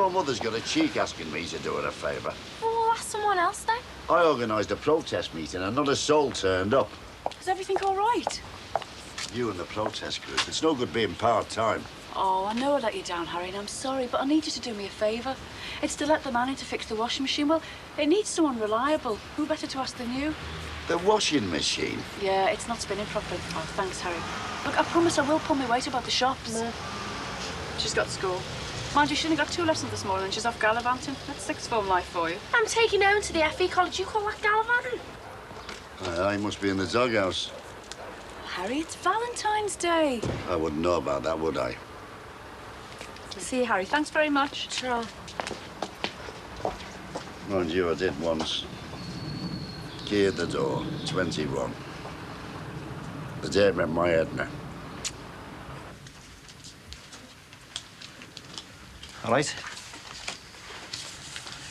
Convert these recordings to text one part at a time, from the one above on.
your mother's got a cheek asking me to do her a favour. Well, ask someone else then. I organised a protest meeting and not a soul turned up. Is everything all right? You and the protest group, it's no good being part-time. Oh, I know I let you down, Harry, and I'm sorry, but I need you to do me a favour. It's to let the man in to fix the washing machine. Well, it needs someone reliable. Who better to ask than you? The washing machine? Yeah, it's not spinning properly. Oh, thanks, Harry. Look, I promise I will pull my weight about the shops. No. She's got school. Mind you, she only got 2 lessons this morning and she's off gallivanting. That's sixth form life for you. I'm taking her to the FE college. You call that gallivanting? I must be in the doghouse. Harry, it's Valentine's Day. I wouldn't know about that, would I? See you, Harry. Thanks very much. Sure. Mind you, I did once. Key at the door, 21. The day met my Edna. All right?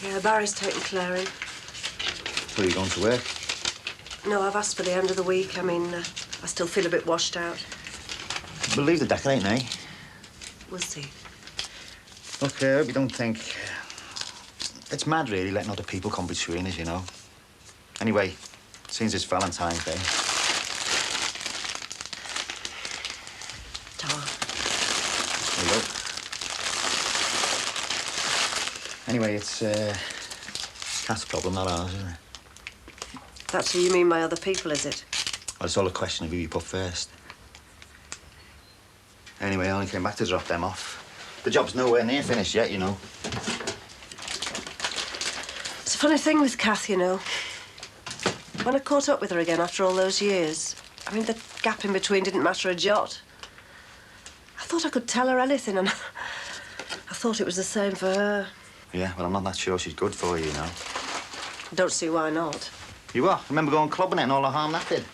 Yeah, Barry's taking Claire in. Where are you going to work? No, I've asked for the end of the week. I mean, I still feel a bit washed out. We'll leave the decorating, eh? We'll see. Look, I hope you don't think... It's mad, really, letting other people come between us, you know. Anyway, since it's Valentine's Day... Tom. There you go. Anyway, it's Cat's problem, not ours, isn't it? That's who you mean by other people, is it? Well, it's all a question of who you put first. Anyway, I only came back to drop them off. The job's nowhere near finished yet, you know. It's a funny thing with Kath, you know. When I caught up with her again after all those years, I mean, the gap in between didn't matter a jot. I thought I could tell her anything, and I thought it was the same for her. Yeah, well, I'm not that sure she's good for you, you know. I don't see why not. You are? Remember going clubbing it and all the harm that did?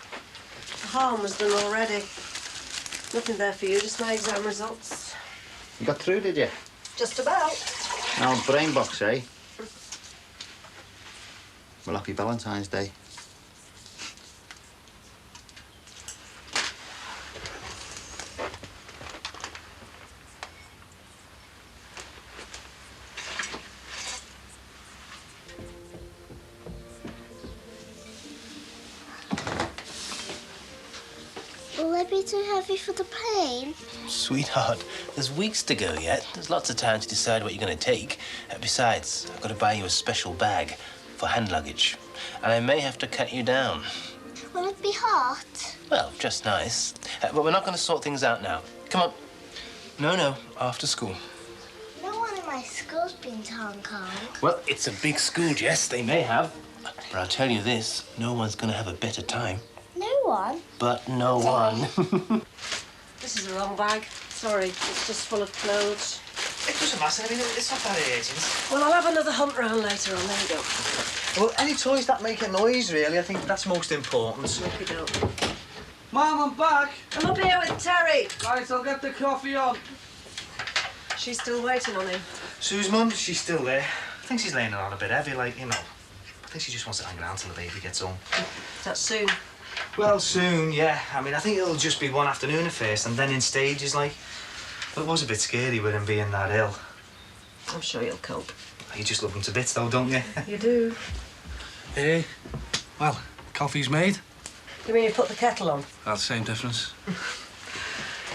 The harm was done already. Nothing there for you, just my exam results. You got through, did you? Just about. Now, brain box, eh? Well, happy Valentine's Day. Will they be too heavy for the plane? Sweetheart, there's weeks to go yet. There's lots of time to decide what you're going to take. Besides, I've got to buy you a special bag for hand luggage. And I may have to cut you down. Will it be hot? Well, just nice. But we're not going to sort things out now. Come on. No, after school. No one in my school's been to Hong Kong. Well, it's a big school, Jess. They may have. But I'll tell you this, no one's going to have a better time. No one? But no one. This is the wrong bag. Sorry, it's just full of clothes. It doesn't matter. I mean, it's not that urgent. Well, I'll have another hunt round later on. There you go. Well, any toys that make a noise, really, I think that's most important. Okey-doke. Mum, I'm back. I'm up here with Terry. Right, I'll get the coffee on. She's still waiting on him. Sue's mum, she's still there. I think she's laying it on a bit heavy, like, you know. I think she just wants to hang around till the baby gets home. That's soon. Well, soon, yeah. I mean, I think it'll just be one afternoon at first, and then in stages, like. But it was a bit scary with him being that ill. I'm sure you'll cope. You just love him to bits, though, don't you? You do. Well, coffee's made. You mean you put the kettle on? That's the same difference.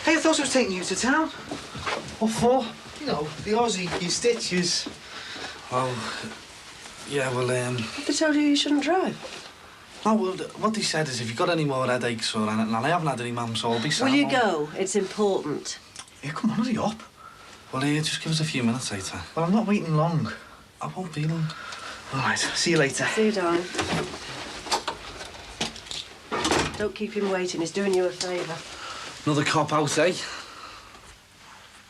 Hey, I thought I was taking you to town. What for? You know, the Aussie, your stitches. Well, yeah, well, They told you you shouldn't drive. no, well, what they said is if you've got any more headaches or anything, and I haven't had any, Mum, so I'll be sound. Will you go? It's important. Yeah, come on, hurry up. Well, here, just give us a few minutes later. Well, I'm not waiting long. I won't be long. All right, see you later. See you, darling. Don't keep him waiting. He's doing you a favour. Another cop out, eh?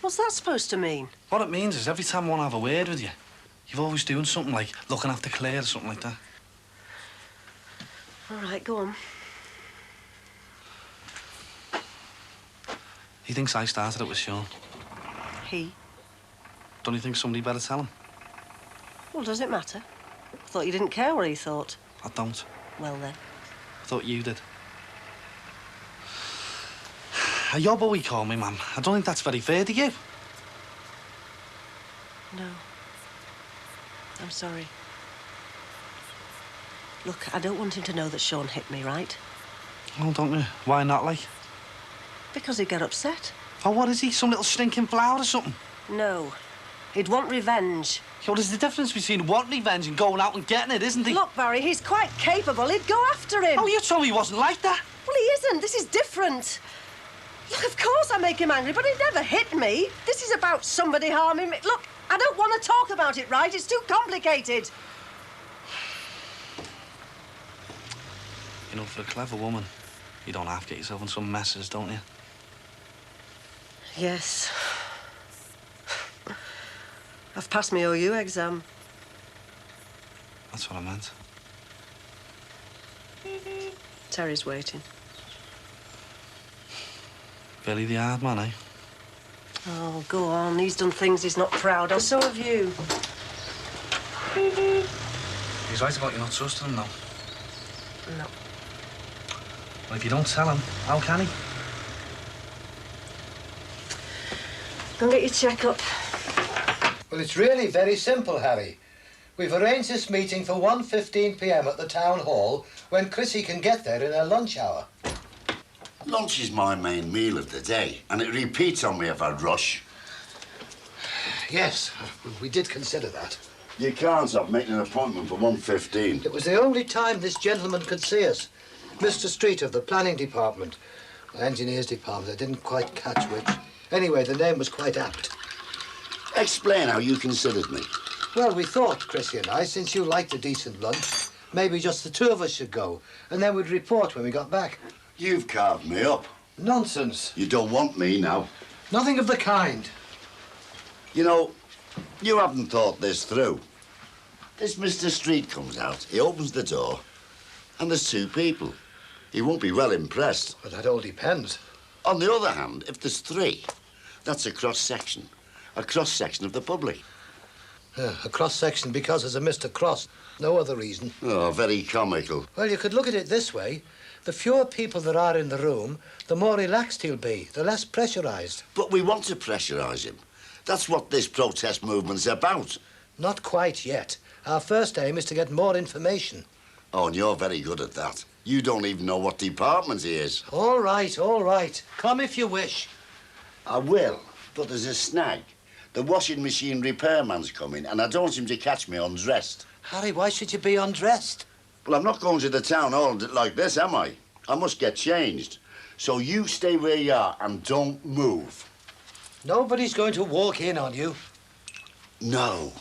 What's that supposed to mean? What it means is every time I want to have a word with you, you're always doing something like looking after Claire or something like that. All right, go on. He thinks I started it with Sean. He? Don't you think somebody better tell him? Well, does it matter? I thought you didn't care what he thought. I don't. Well, then. I thought you did. A yobbo, he called me, Mum. I don't think that's very fair to you. No. I'm sorry. Look, I don't want him to know that Sean hit me, right? Oh, don't you? Why not, like? Because he'd get upset. Oh, what is he? Some little stinking flower or something? No. He'd want revenge. Yo, there's the difference between wanting revenge and going out and getting it, isn't he? Look, Barry, he's quite capable. He'd go after him. Oh, you told me he wasn't like that. Well, he isn't. This is different. Look, of course I make him angry, but he'd never hit me. This is about somebody harming me. Look, I don't want to talk about it, right? It's too complicated. You know, for a clever woman, you don't have to get yourself in some messes, don't you? Yes. I've passed my OU exam. That's what I meant. Terry's waiting. Billy the hard man, eh? Oh, go on. He's done things he's not proud of. So have you. He's right about you not trusting him, though. No. Well, if you don't tell him, how can he? Go and get your check-up. Well, it's really very simple, Harry. We've arranged this meeting for 1:15 p.m. at the town hall when Chrissy can get there in her lunch hour. Lunch is my main meal of the day, and it repeats on me if I rush. Yes, we did consider that. You can't stop making an appointment for 1:15. It was the only time this gentleman could see us. Mr. Street of the planning department. The engineers department, I didn't quite catch which. Anyway, the name was quite apt. Explain how you considered me. Well, we thought, Chrissy and I, since you liked a decent lunch, maybe just the two of us should go, and then we'd report when we got back. You've carved me up. Nonsense. You don't want me now. Nothing of the kind. You know, you haven't thought this through. This Mr. Street comes out, he opens the door, and there's two people. He won't be well impressed. Well, that all depends. On the other hand, if there's three, that's a cross-section. A cross-section of the public. A cross-section because there's a Mr. Cross. No other reason. Oh, very comical. Well, you could look at it this way. The fewer people there are in the room, the more relaxed he'll be, the less pressurised. But we want to pressurise him. That's what this protest movement's about. Not quite yet. Our first aim is to get more information. Oh, and you're very good at that. You don't even know what department he is. All right, all right. Come if you wish. I will, but there's a snag. The washing machine repairman's coming, and I don't want him to catch me undressed. Harry, why should you be undressed? Well, I'm not going to the town hall like this, am I? I must get changed. So you stay where you are and don't move. Nobody's going to walk in on you. No,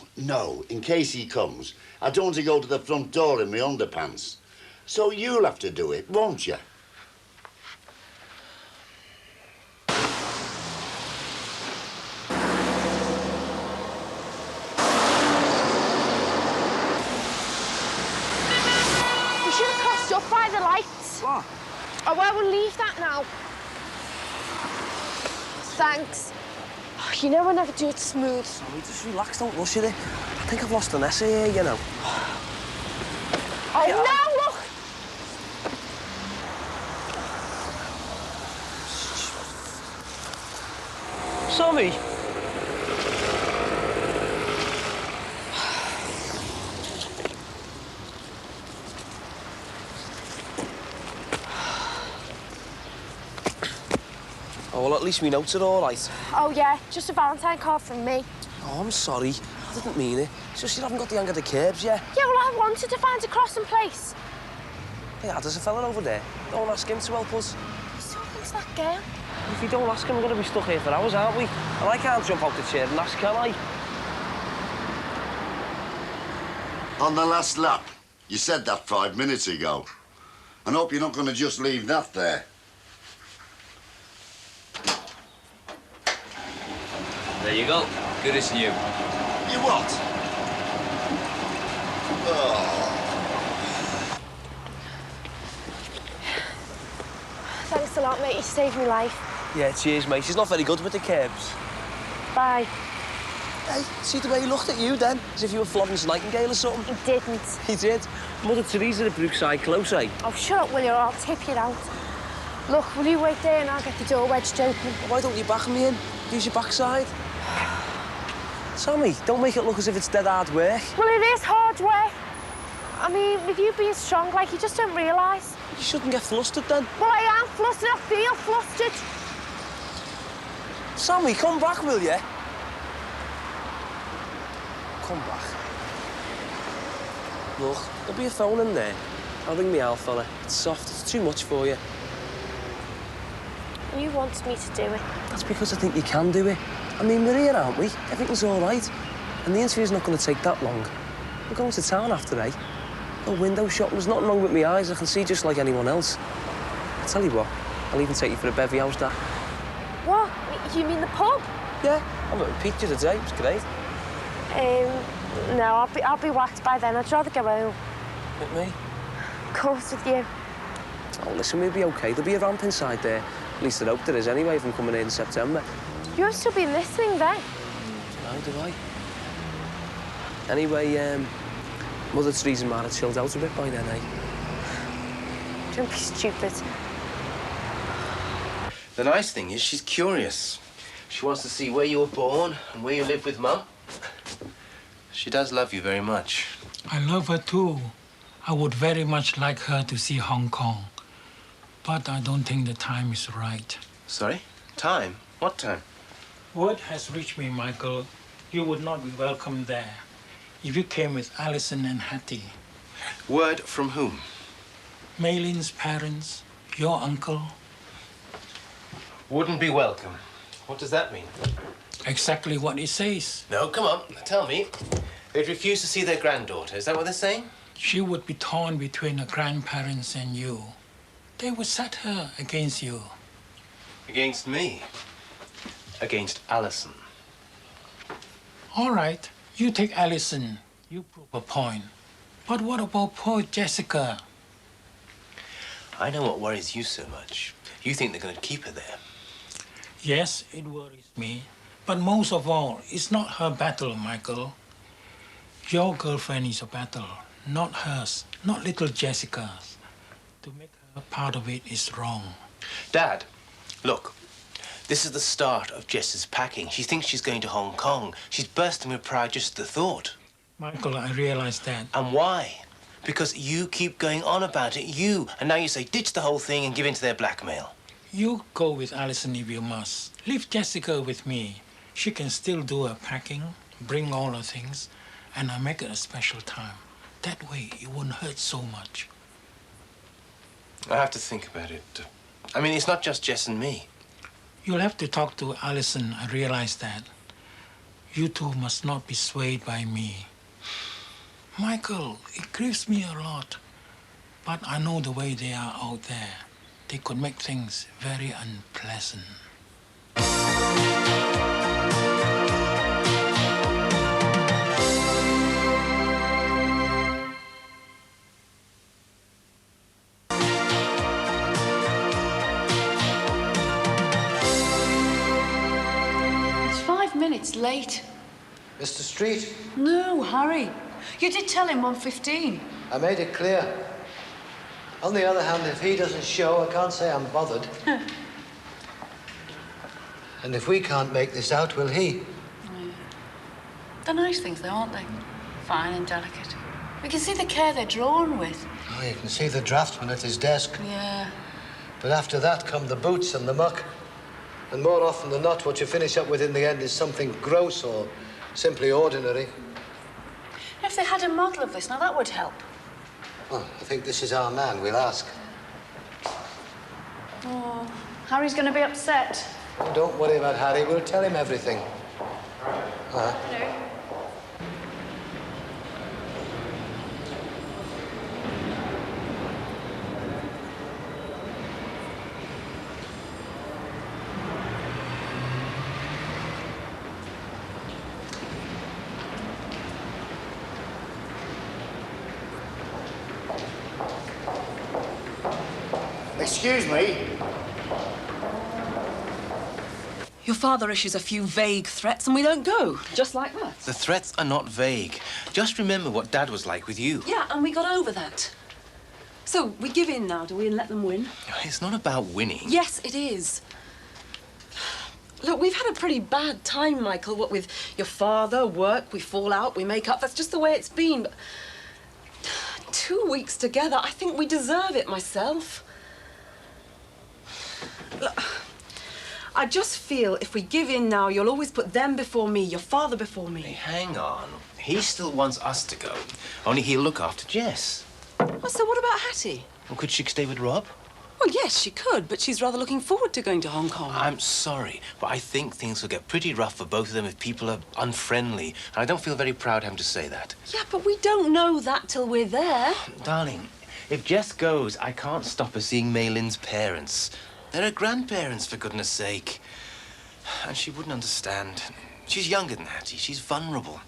in case he comes. I don't want to go to the front door in my underpants. So you'll have to do it, won't you? We should have crossed up by the lights. What? Oh, well, we'll leave that now. Thanks. Oh, you know I never do it smooth. Sorry, just relax, don't rush it. I think I've lost an essay here, you know. Oh, no, look! Sorry. Oh, well, at least my notes are all right. Oh, yeah, just a Valentine card from me. Oh, I'm sorry. I didn't mean it. It's just you haven't got the hang of the curbs yet. Yeah, well, I wanted to find a crossing place. Yeah, there's a fella over there. Don't ask him to help us. He's talking to that girl. If you don't ask him, we're going to be stuck here for hours, aren't we? And I can't jump out the chair and ask, can I? On the last lap. You said that 5 minutes ago. I hope you're not going to just leave that there. There you go. Good as new. You what? Oh. Thanks a lot, mate. You saved my life. Yeah, cheers, mate. She's not very good with the curbs. Bye. Hey, see the way he looked at you then? As if you were Florence Nightingale or something. He didn't. He did. Mother Teresa at Brookside Close, eh? Oh, shut up, will you, or I'll tip you out. Look, will you wait there and I'll get the door wedged open? Why don't you back me in? Use your backside. Sammy, don't make it look as if it's dead hard work. Well, it is hard work. I mean, with you being strong, like, you just don't realise. You shouldn't get flustered then. Well, I am flustered. I feel flustered. Sammy, come back, will you? Come back. Look, there'll be a phone in there. I'll ring me out, fella. It's soft. It's too much for you. You want me to do it. That's because I think you can do it. I mean, we're here, aren't we? Everything's all right. And the interview's not going to take that long. We're going to town after, eh? No window shop. There's nothing wrong with my eyes. I can see just like anyone else. I'll tell you what, I'll even take you for a bevy house, Dad. What? You mean the pub? Yeah, I went with Pete the other day. It was great. No, I'll be whacked by then. I'd rather go home. With me? Of course, with you. Oh, listen, we'll be OK. There'll be a ramp inside there. At least I hope there is anyway, if I'm coming in September. You'll still be listening then? How do I? Anyway, Mother Teresa might have chilled out a bit by then, eh? Don't be stupid. The nice thing is she's curious. She wants to see where you were born and where you live with Mum. She does love you very much. I love her too. I would very much like her to see Hong Kong. But I don't think the time is right. Sorry? Time? What time? Word has reached me, Michael. You would not be welcome there if you came with Alison and Hattie. Word from whom? Maylin's parents, your uncle. Wouldn't be welcome. What does that mean? Exactly what it says. No, come on, tell me. They'd refuse to see their granddaughter. Is that what they're saying? She would be torn between her grandparents and you. They would set her against you. Against me? Against Alison. All right, you take Alison. You prove a point. But what about poor Jessica? I know what worries you so much. You think they're going to keep her there. Yes, it worries me. But most of all, it's not her battle, Michael. Your girlfriend is a battle, not hers, not little Jessica's. To make her part of it is wrong. Dad, look. This is the start of Jess's packing. She thinks she's going to Hong Kong. She's bursting with pride just at the thought. Michael, I realize that. And why? Because you keep going on about it, you. And now you say ditch the whole thing and give in to their blackmail. You go with Alison if you must. Leave Jessica with me. She can still do her packing, bring all her things, and I'll make it a special time. That way, it won't hurt so much. I have to think about it. I mean, it's not just Jess and me. You'll have to talk to Alison. I realize that. You two must not be swayed by me. Michael, it grieves me a lot. But I know the way they are out there. They could make things very unpleasant. It's 5 minutes late. Mr. Street, No, Harry. You did tell him 1:15. I made it clear. On the other hand, if he doesn't show, I can't say I'm bothered. And if we can't make this out, will he? They're nice things, though, aren't they? Fine and delicate. We can see the care they're drawn with. Oh, you can see the draftsman at his desk. Yeah. But after that come the boots and the muck. And more often than not, what you finish up with in the end is something gross or simply ordinary. If they had a model of this, now that would help. Well, I think this is our man. We'll ask. Oh, Harry's going to be upset. Oh, don't worry about Harry. We'll tell him everything. Hello. Excuse me. Your father issues a few vague threats and we don't go, just like that. The threats are not vague. Just remember what Dad was like with you. Yeah, and we got over that. So, we give in now, do we, and let them win? It's not about winning. Yes, it is. Look, we've had a pretty bad time, Michael. What with your father, work, we fall out, we make up. That's just the way it's been. But 2 weeks together, I think we deserve it myself. Look, I just feel if we give in now, you'll always put them before me, your father before me. Hey, hang on. He still wants us to go. Only he'll look after Jess. Oh, so what about Hattie? Well, could she stay with Rob? Well, yes, she could, but she's rather looking forward to going to Hong Kong. I'm sorry, but I think things will get pretty rough for both of them if people are unfriendly. And I don't feel very proud having to say that. Yeah, but we don't know that till we're there. Darling, if Jess goes, I can't stop her seeing Mei Lin's parents. They're her grandparents, for goodness sake. And she wouldn't understand. She's younger than Hattie. She's vulnerable.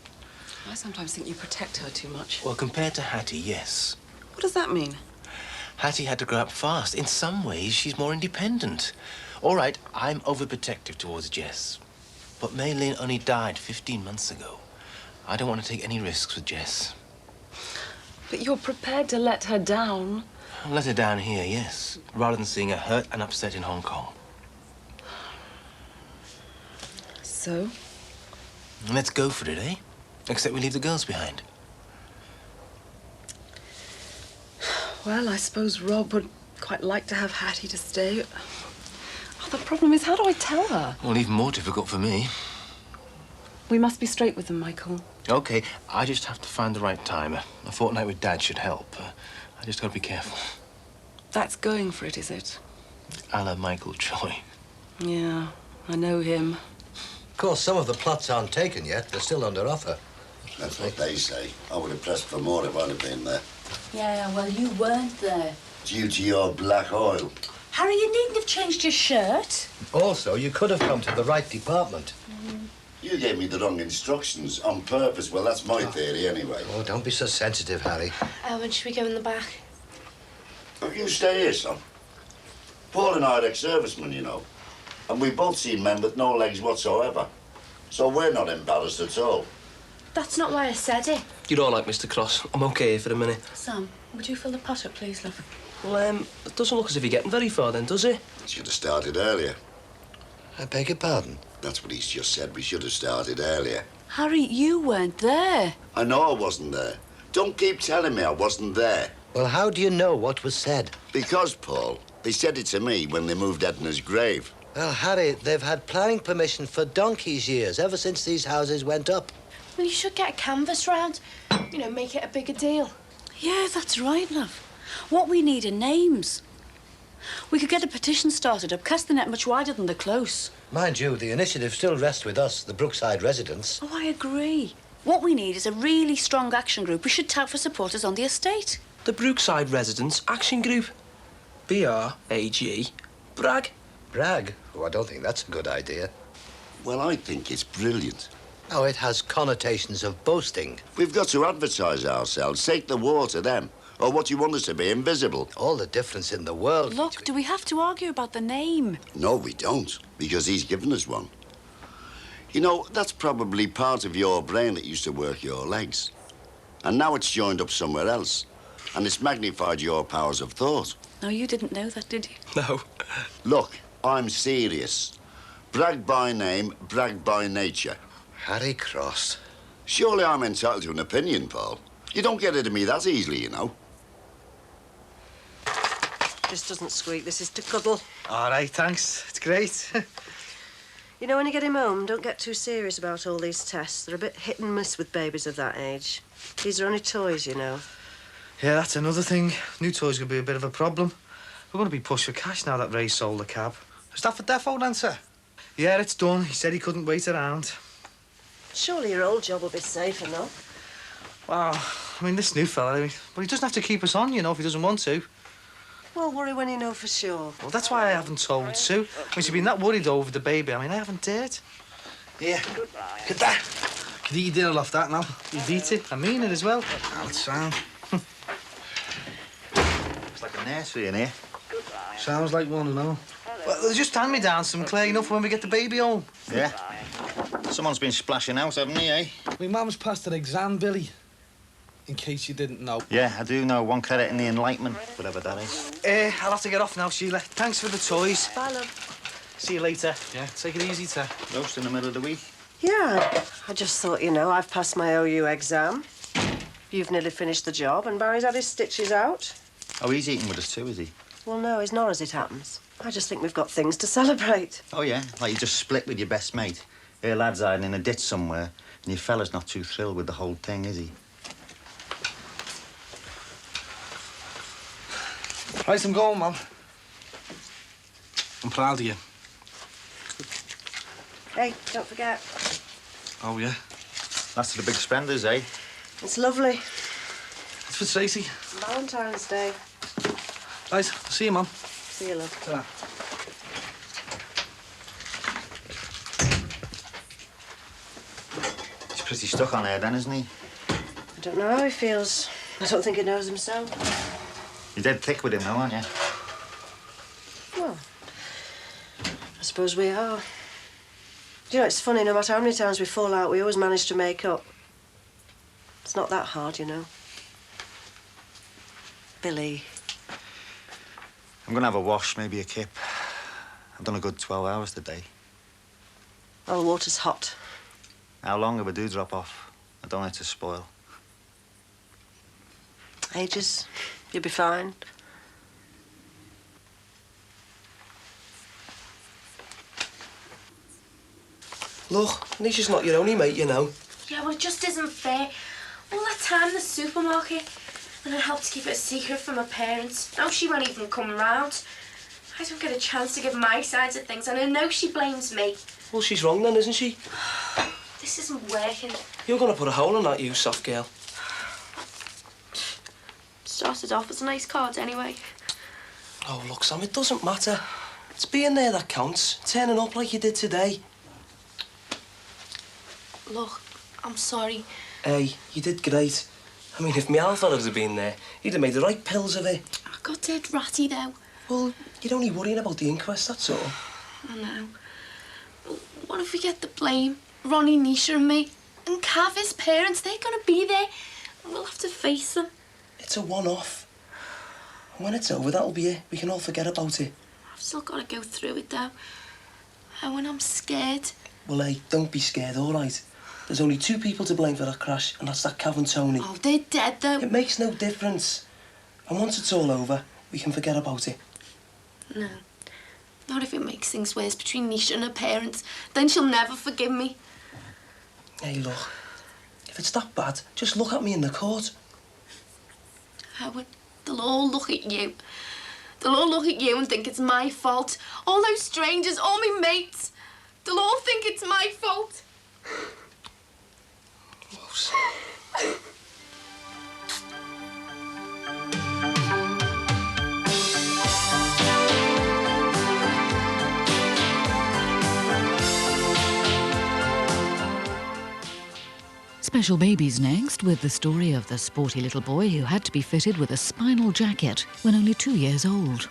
I sometimes think you protect her too much. Well, compared to Hattie, yes. What does that mean? Hattie had to grow up fast. In some ways, she's more independent. All right, I'm overprotective towards Jess. But Mei Lin only died 15 months ago. I don't want to take any risks with Jess. But you're prepared to let her down. I'll let her down here, yes, rather than seeing her hurt and upset in Hong Kong. So? Let's go for it, eh? Except we leave the girls behind. Well, I suppose Rob would quite like to have Hattie to stay. Oh, the problem is, how do I tell her? Well, even more difficult for me. We must be straight with them, Michael. Okay, I just have to find the right time. A fortnight with Dad should help. I just gotta be careful. That's going for it, is it? A la Michael Choi. Yeah, I know him. Of course, some of the plots aren't taken yet. They're still under offer. That's what they say. I would have pressed for more if I'd have been there. Yeah, well, you weren't there. Due to your black oil. Harry, you needn't have changed your shirt. Also, you could have come to the right department. You gave me the wrong instructions on purpose. Well, that's my theory anyway. Oh, don't be so sensitive, Harry. When should we go in the back? Oh, you stay here, son. Paul and I are ex-servicemen, you know. And we've both seen men with no legs whatsoever. So we're not embarrassed at all. That's not why I said it. You're all right, Mr. Cross. I'm okay here for a minute. Sam, would you fill the pot up, please, love? Well, it doesn't look as if you're getting very far then, does it? Should have started earlier. I beg your pardon? That's what he's just said. We should have started earlier. Harry, you weren't there. I know I wasn't there. Don't keep telling me I wasn't there. Well, how do you know what was said? Because, Paul, they said it to me when they moved Edna's grave. Well, Harry, they've had planning permission for donkey's years, ever since these houses went up. Well, you should get a canvas round. You know, make it a bigger deal. Yeah, that's right, love. What we need are names. We could get a petition started up, cast the net much wider than the close. Mind you, the initiative still rests with us, the Brookside residents. Oh, I agree. What we need is a really strong action group. We should tout for supporters on the estate. The Brookside Residents Action Group. B-R-A-G. Brag. Brag? Oh, I don't think that's a good idea. Well, I think it's brilliant. Oh, it has connotations of boasting. We've got to advertise ourselves, take the war to them. Or what you want us to be, invisible. All the difference in the world. Look, do we have to argue about the name? No, we don't, because he's given us one. You know, that's probably part of your brain that used to work your legs. And now it's joined up somewhere else. And it's magnified your powers of thought. No, you didn't know that, did you? No. Look, I'm serious. Brag by name, brag by nature. Harry Cross. Surely I'm entitled to an opinion, Paul. You don't get rid of me that easily, you know. This doesn't squeak. This is to cuddle. All right, thanks. It's great. You know, when you get him home, don't get too serious about all these tests. They're a bit hit and miss with babies of that age. These are only toys, you know. Yeah, that's another thing. New toys could be a bit of a problem. We're going to be pushed for cash now that Ray sold the cab. Is that for defo then, sir? Yeah, it's done. He said he couldn't wait around. Surely your old job will be safe enough. Wow, I mean, this new fella, but he doesn't have to keep us on, you know, if he doesn't want to. Well, worry when you know for sure. Well, that's why I haven't told Sue. I mean, she's been that worried over the baby. I mean, I haven't dared. Here, look at that. Could eat your dinner off that now. You'd eat it. I mean it as well. Oh, it's sound. It's like a nursery in here. Sounds like one, no. Well, they'll just hand me down some Clay enough for when we get the baby home. Yeah. Someone's been splashing out, haven't he, eh? My mum's passed her exam, Billy. In case you didn't know. Yeah, I do know. One credit in the Enlightenment, whatever that is. I'll have to get off now, Sheila. Thanks for the toys. Bye, love. See you later. Yeah, take it easy, Ta. Roast in the middle of the week. Yeah, I just thought, you know, I've passed my OU exam. You've nearly finished the job, and Barry's had his stitches out. Oh, he's eating with us too, is he? Well, no, he's not, as it happens. I just think we've got things to celebrate. Oh, yeah? Like you just split with your best mate. Your lad's hiding in a ditch somewhere, and your fella's not too thrilled with the whole thing, is he? Right, I'm going, Mum. I'm proud of you. Hey, don't forget. Oh, yeah? That's the big spenders, eh? It's lovely. It's for Tracy. Valentine's Day. Right, see you, Mum. See you, love. Ta. He's pretty stuck on there then, isn't he? I don't know how he feels. I don't think he knows himself. You're dead thick with him now, aren't you? Well, I suppose we are. You know, it's funny, no matter how many times we fall out, we always manage to make up. It's not that hard, you know. Billy. I'm gonna have a wash, maybe a kip. I've done a good 12 hours today. Oh, the water's hot. How long if I do drop off? I don't want it to spoil. Ages. You'll be fine. Look, Nisha's not your only mate, you know. Yeah, well, it just isn't fair. All that time in the supermarket, and I helped to keep it a secret from her parents. Now she won't even come round. I don't get a chance to give my side of things, and I know she blames me. Well, she's wrong then, isn't she? This isn't working. You're gonna put a hole in that, you soft girl. Started off as a nice card anyway. Oh, look, Sam, it doesn't matter. It's being there that counts. Turning up like you did today. Look, I'm sorry. Hey, you did great. I mean, if my alpha had been there, he'd have made the right pills of it. I got dead ratty, though. Well, you're only worrying about the inquest, that's all. I know. What if we get the blame? Ronnie, Nisha and me. And Cav, his parents, they're gonna be there. And we'll have to face them. It's a one-off. And when it's over, that'll be it. We can all forget about it. I've still got to go through it, though. And when I'm scared... Well, hey, don't be scared, all right? There's only two people to blame for that crash, and that's that Cav and Tony. Oh, they're dead, though. It makes no difference. And once it's all over, we can forget about it. No. Not if it makes things worse between Nisha and her parents. Then she'll never forgive me. Hey, look. If it's that bad, just look at me in the court. Howard, they'll all look at you. They'll all look at you and think it's my fault. All those strangers, all my mates. They'll all think it's my fault. Special Babies next, with the story of the sporty little boy who had to be fitted with a spinal jacket when only 2 years old.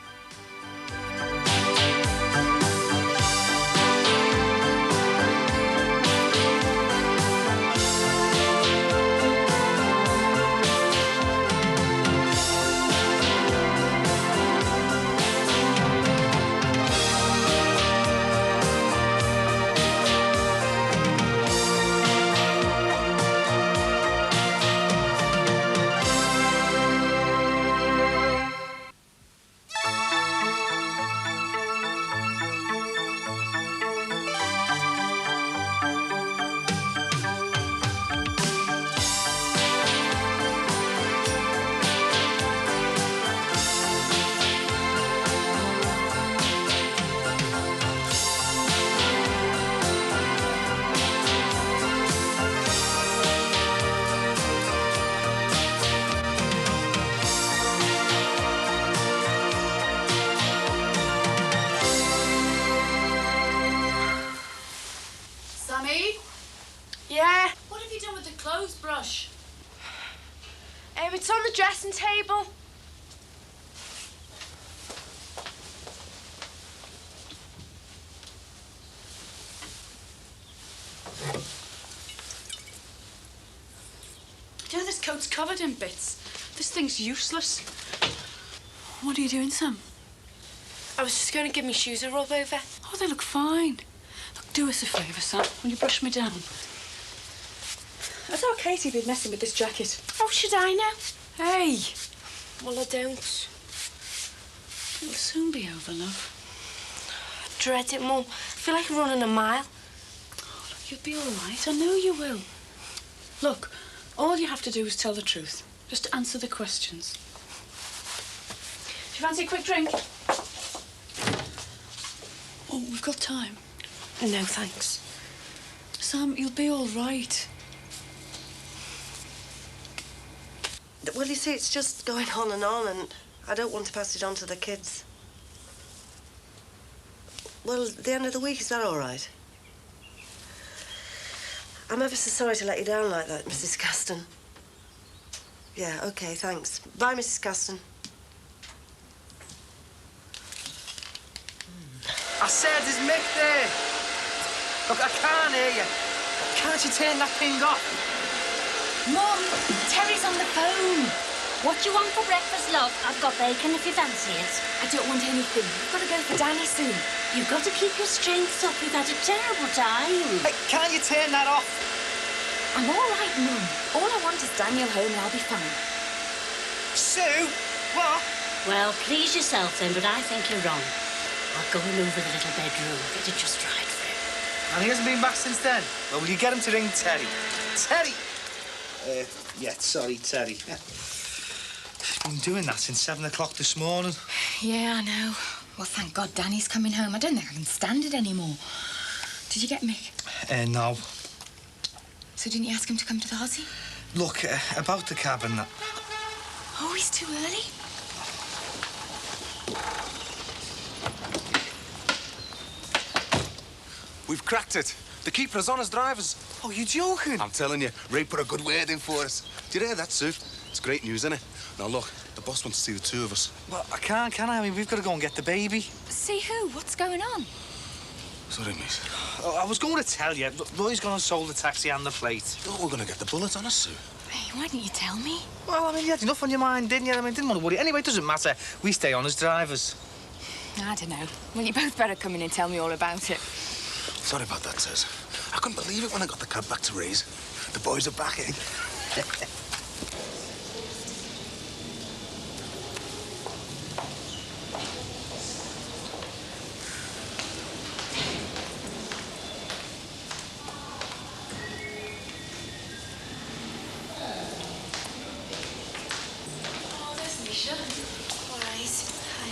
Yeah? What have you done with the clothes brush? It's on the dressing table. You know, this coat's covered in bits. This thing's useless. What are you doing, Sam? I was just going to give my shoes a rub over. Oh, they look fine. Look, do us a favour, Sam. Will you brush me down? I thought Katie would be messing with this jacket. Oh, should I now? Hey! Well, I don't. It'll soon be over, love. I dread it, Mum. I feel like running a mile. Oh, look, you'll be all right. I know you will. Look, all you have to do is tell the truth. Just answer the questions. Do you fancy a quick drink? Oh, we've got time. No, thanks. Sam, you'll be all right. Well, you see, it's just going on, and I don't want to pass it on to the kids. Well, the end of the week, is that all right? I'm ever so sorry to let you down like that, Mrs. Caston. Yeah, OK, thanks. Bye, Mrs. Caston. I said, is Mick there? Look, I can't hear you. Can't you turn that thing off? Mum, Terry's on the phone. What do you want for breakfast, love? I've got bacon if you fancy it. I don't want anything. I've got to go for Danny soon. You've got to keep your strength up. We've had a terrible time. Hey, can't you turn that off? I'm all right, Mum. All I want is Daniel home and I'll be fine. Sue? What? Well, please yourself then, but I think you're wrong. I'll go him over the little bedroom, get it just right for him. And he hasn't been back since then? Well, will you get him to ring Terry? Terry! Yeah, sorry, Terry. He's been doing that since 7 o'clock this morning. Yeah, I know. Well, thank God Danny's coming home. I don't think I can stand it anymore. Did you get Mick? No. So didn't you ask him to come to the Aussie? Look, about the cab and that. Oh, he's too early. We've cracked it. The keeper is on as drivers. Oh, you joking? I'm telling you, Ray put a good word in for us. Did you hear that, Sue? It's great news, isn't it? Now, look, the boss wants to see the two of us. Well, I can't, can I? I mean, we've got to go and get the baby. See who? What's going on? Sorry, miss. Oh, I was going to tell you. Roy's gone and sold the taxi and the plate. Oh, we're going to get the bullets on us, Sue. Hey, why didn't you tell me? Well, I mean, you had enough on your mind, didn't you? I mean, didn't want to worry. Anyway, it doesn't matter. We stay on as drivers. I don't know. Well, you both better come in and tell me all about it. Sorry about that, Sis. I couldn't believe it when I got the cab back to Ray's. The boys are back, eh? Oh, there's Misha. All right. Hi.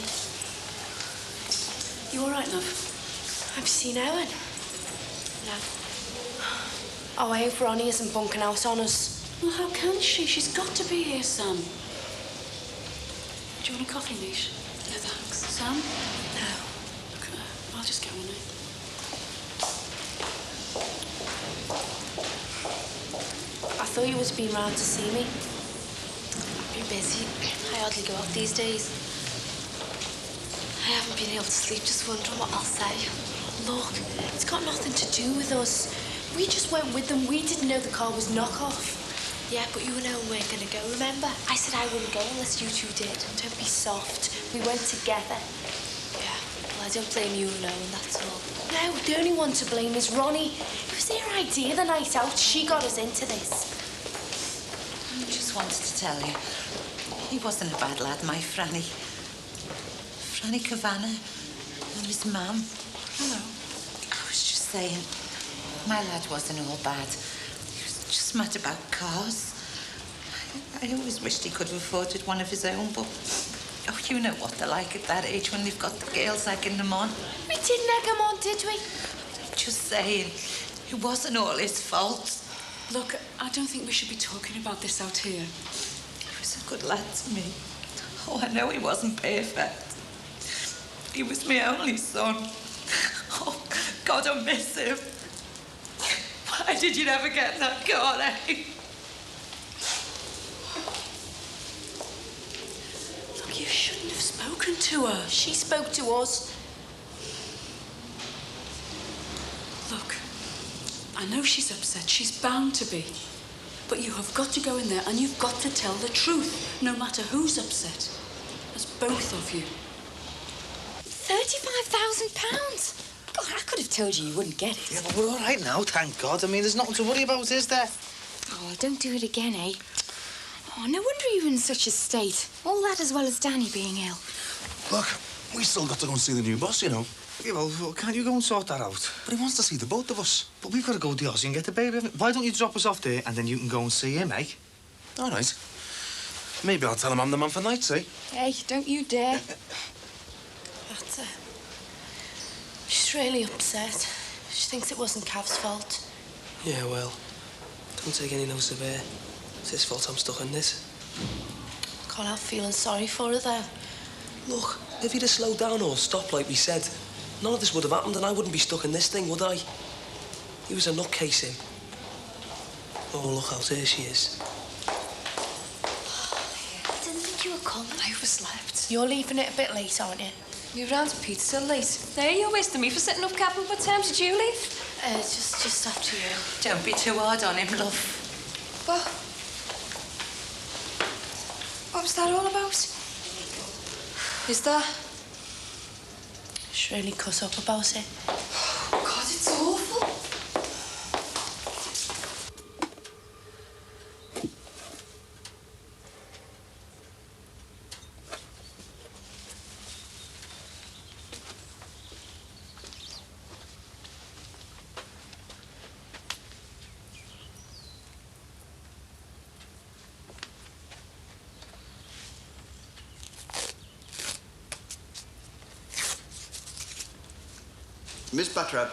You all right, love? Have you seen Ellen? No. Oh, I hope Ronnie isn't bunking out on us. Well, how can she? She's got to be here, Sam. Do you want a coffee, Nish? No, thanks. Sam? No. Look, I'll just get one. I thought you was been round to see me. I've been busy. I hardly go out these days. I haven't been able to sleep, just wondering what I'll say. Look, it's got nothing to do with us. We just went with them. We didn't know the car was knockoff. Yeah, but you and Ellen weren't going to go, remember? I said I wouldn't go unless you two did. Don't be soft. We went together. Yeah, well, I don't blame you alone, that's all. No, the only one to blame is Ronnie. It was their idea the night out. She got us into this. I just wanted to tell you, he wasn't a bad lad, my Franny. Franny Kavanagh and his mum. Hello. I was just saying, my lad wasn't all bad. He was just mad about cars. I always wished he could have afforded one of his own, but oh, you know what they're like at that age when they've got the girls egging them on. We didn't egg him on, did we? Just saying, it wasn't all his fault. Look, I don't think we should be talking about this out here. He was a good lad to me. Oh, I know he wasn't perfect. He was my only son. Oh, God, I miss him. Why did you never get in that car, eh? Look, you shouldn't have spoken to her. She spoke to us. Look, I know she's upset. She's bound to be. But you have got to go in there and you've got to tell the truth, no matter who's upset. As both of you. £25,000. God, I could have told you wouldn't get it. Yeah, but we're all right now, thank God. I mean, there's nothing to worry about, is there? Oh, don't do it again, eh? Oh, no wonder you're in such a state. All that as well as Danny being ill. Look, we still got to go and see the new boss, you know. Yeah, well, can't you go and sort that out? But he wants to see the both of us. But we've got to go to the Aussie and get the baby. Why don't you drop us off there and then you can go and see him, eh? All right. Maybe I'll tell him I'm the man for nights, eh? Hey, don't you dare. But, she's really upset. She thinks it wasn't Cav's fault. Yeah, well, don't take any notice of her. It's his fault I'm stuck in this. Can't help feeling sorry for her, though. Look, if he'd have slowed down or stopped like we said, none of this would have happened and I wouldn't be stuck in this thing, would I? He was a nutcase, him. Oh, look out, there she is. I didn't think you were coming. I overslept. You're leaving it a bit late, aren't you? You're round to Pete's still late. There, you're wasting me for sitting up capping. What time did you leave? Just after you. Don't be too hard on him, love. What was that all about? Is that? She's really cut up about it. God, it's awful. Miss Buttrap,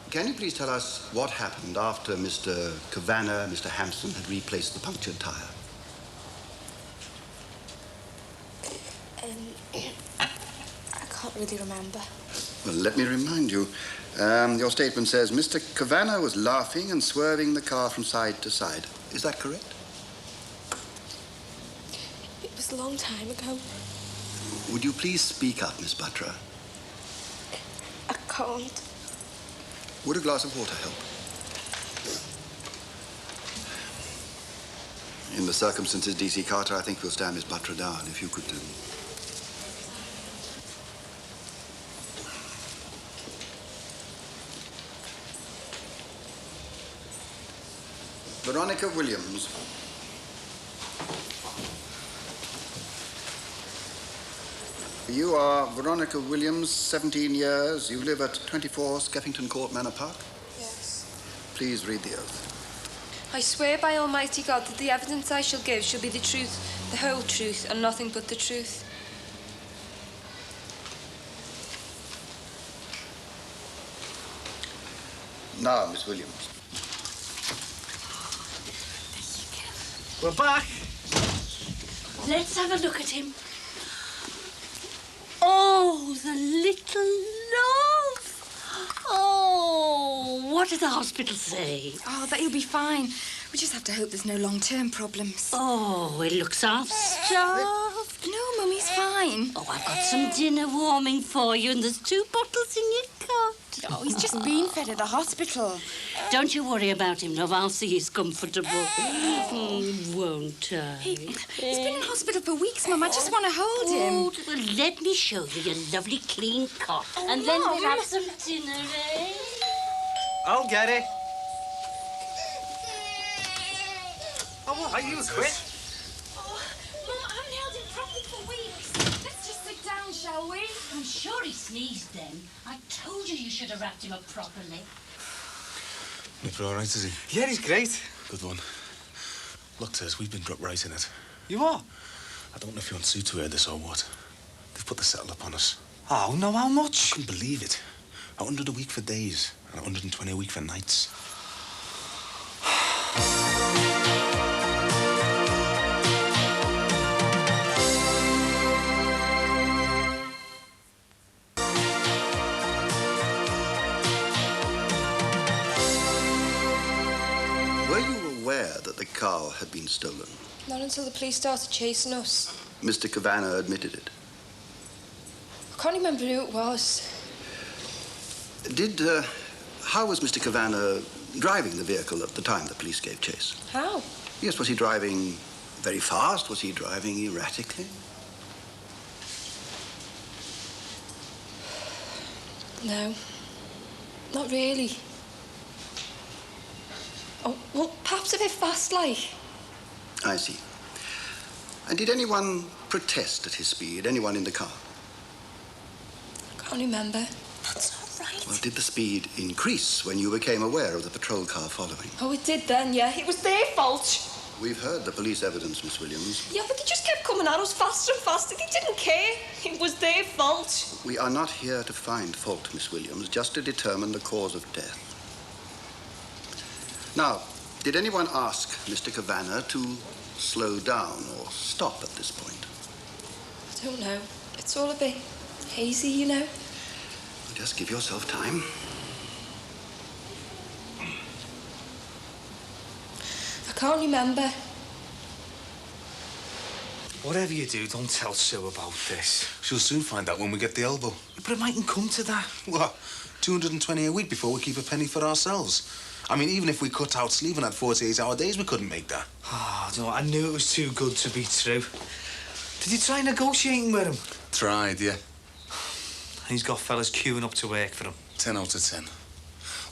can you please tell us what happened after Mr. Kavanagh, Mr. Hampson had replaced the punctured tyre? I can't really remember. Well, let me remind you. Your statement says Mr. Kavanagh was laughing and swerving the car from side to side. Is that correct? It was a long time ago. Would you please speak up, Miss Buttrap? I can't. Would a glass of water help? In the circumstances, D.C. Carter, I think we'll stand Miss Buttrap down, if you could do. Veronica Williams. You are Veronica Williams, 17 years. You live at 24 Skeffington Court, Manor Park? Yes. Please read the oath. I swear by Almighty God that the evidence I shall give shall be the truth, the whole truth, and nothing but the truth. Now, Miss Williams. We're back. Let's have a look at him. Oh, the little love. Oh, what did the hospital say? Oh, that he'll be fine. We just have to hope there's no long-term problems. Oh, it looks half-starved. No, Mummy's fine. Oh, I've got some dinner warming for you, and there's 2 bottles in your cot. Oh, he's just been fed at the hospital. Don't you worry about him, love. I'll see he's comfortable. Won't I? He's been in hospital for weeks, Mum. I just want to hold him. Oh, well, let me show you your lovely clean cot. And then we'll have some dinner, eh? I'll get it. Oh, what? Are you quit? Oh, Mum, I haven't held him properly for weeks. Let's just sit down, shall we? I'm sure he sneezed then. I told you you should have wrapped him up properly. Nipper all right, is he? Yeah, he's great. Good one. Look, Tess, we've been dropped right in it. You are? I don't know if you want Sue to hear this or what. They've put the settle up on us. Oh, no, how much? I couldn't believe it. 100 a week for days and 120 a week for nights. Were you aware that the car had been stolen? Not until the police started chasing us. Mr. Kavanagh admitted it. I can't remember who it was. How was Mr. Kavanagh driving the vehicle at the time the police gave chase? How? Yes, was he driving very fast? Was he driving erratically? No, not really. Oh, well, perhaps a bit fast, like. I see. And did anyone protest at his speed? Anyone in the car? Can't remember. That's not right. Well, did the speed increase when you became aware of the patrol car following? Oh, it did then, yeah. It was their fault. We've heard the police evidence, Miss Williams. Yeah, but they just kept coming at us faster and faster. They didn't care. It was their fault. We are not here to find fault, Miss Williams, just to determine the cause of death. Now, did anyone ask Mr. Kavanagh to slow down or stop at this point? I don't know. It's all a bit hazy, you know. Just give yourself time. I can't remember. Whatever you do, don't tell Sue about this. She'll soon find out when we get the elbow. But it mightn't come to that. What? 220 a week before we keep a penny for ourselves. I mean, even if we cut out sleep and had 48-hour days, we couldn't make that. Oh, no, I knew it was too good to be true. Did you try negotiating with him? Tried, yeah. He's got fellas queuing up to work for him. 10 out of 10.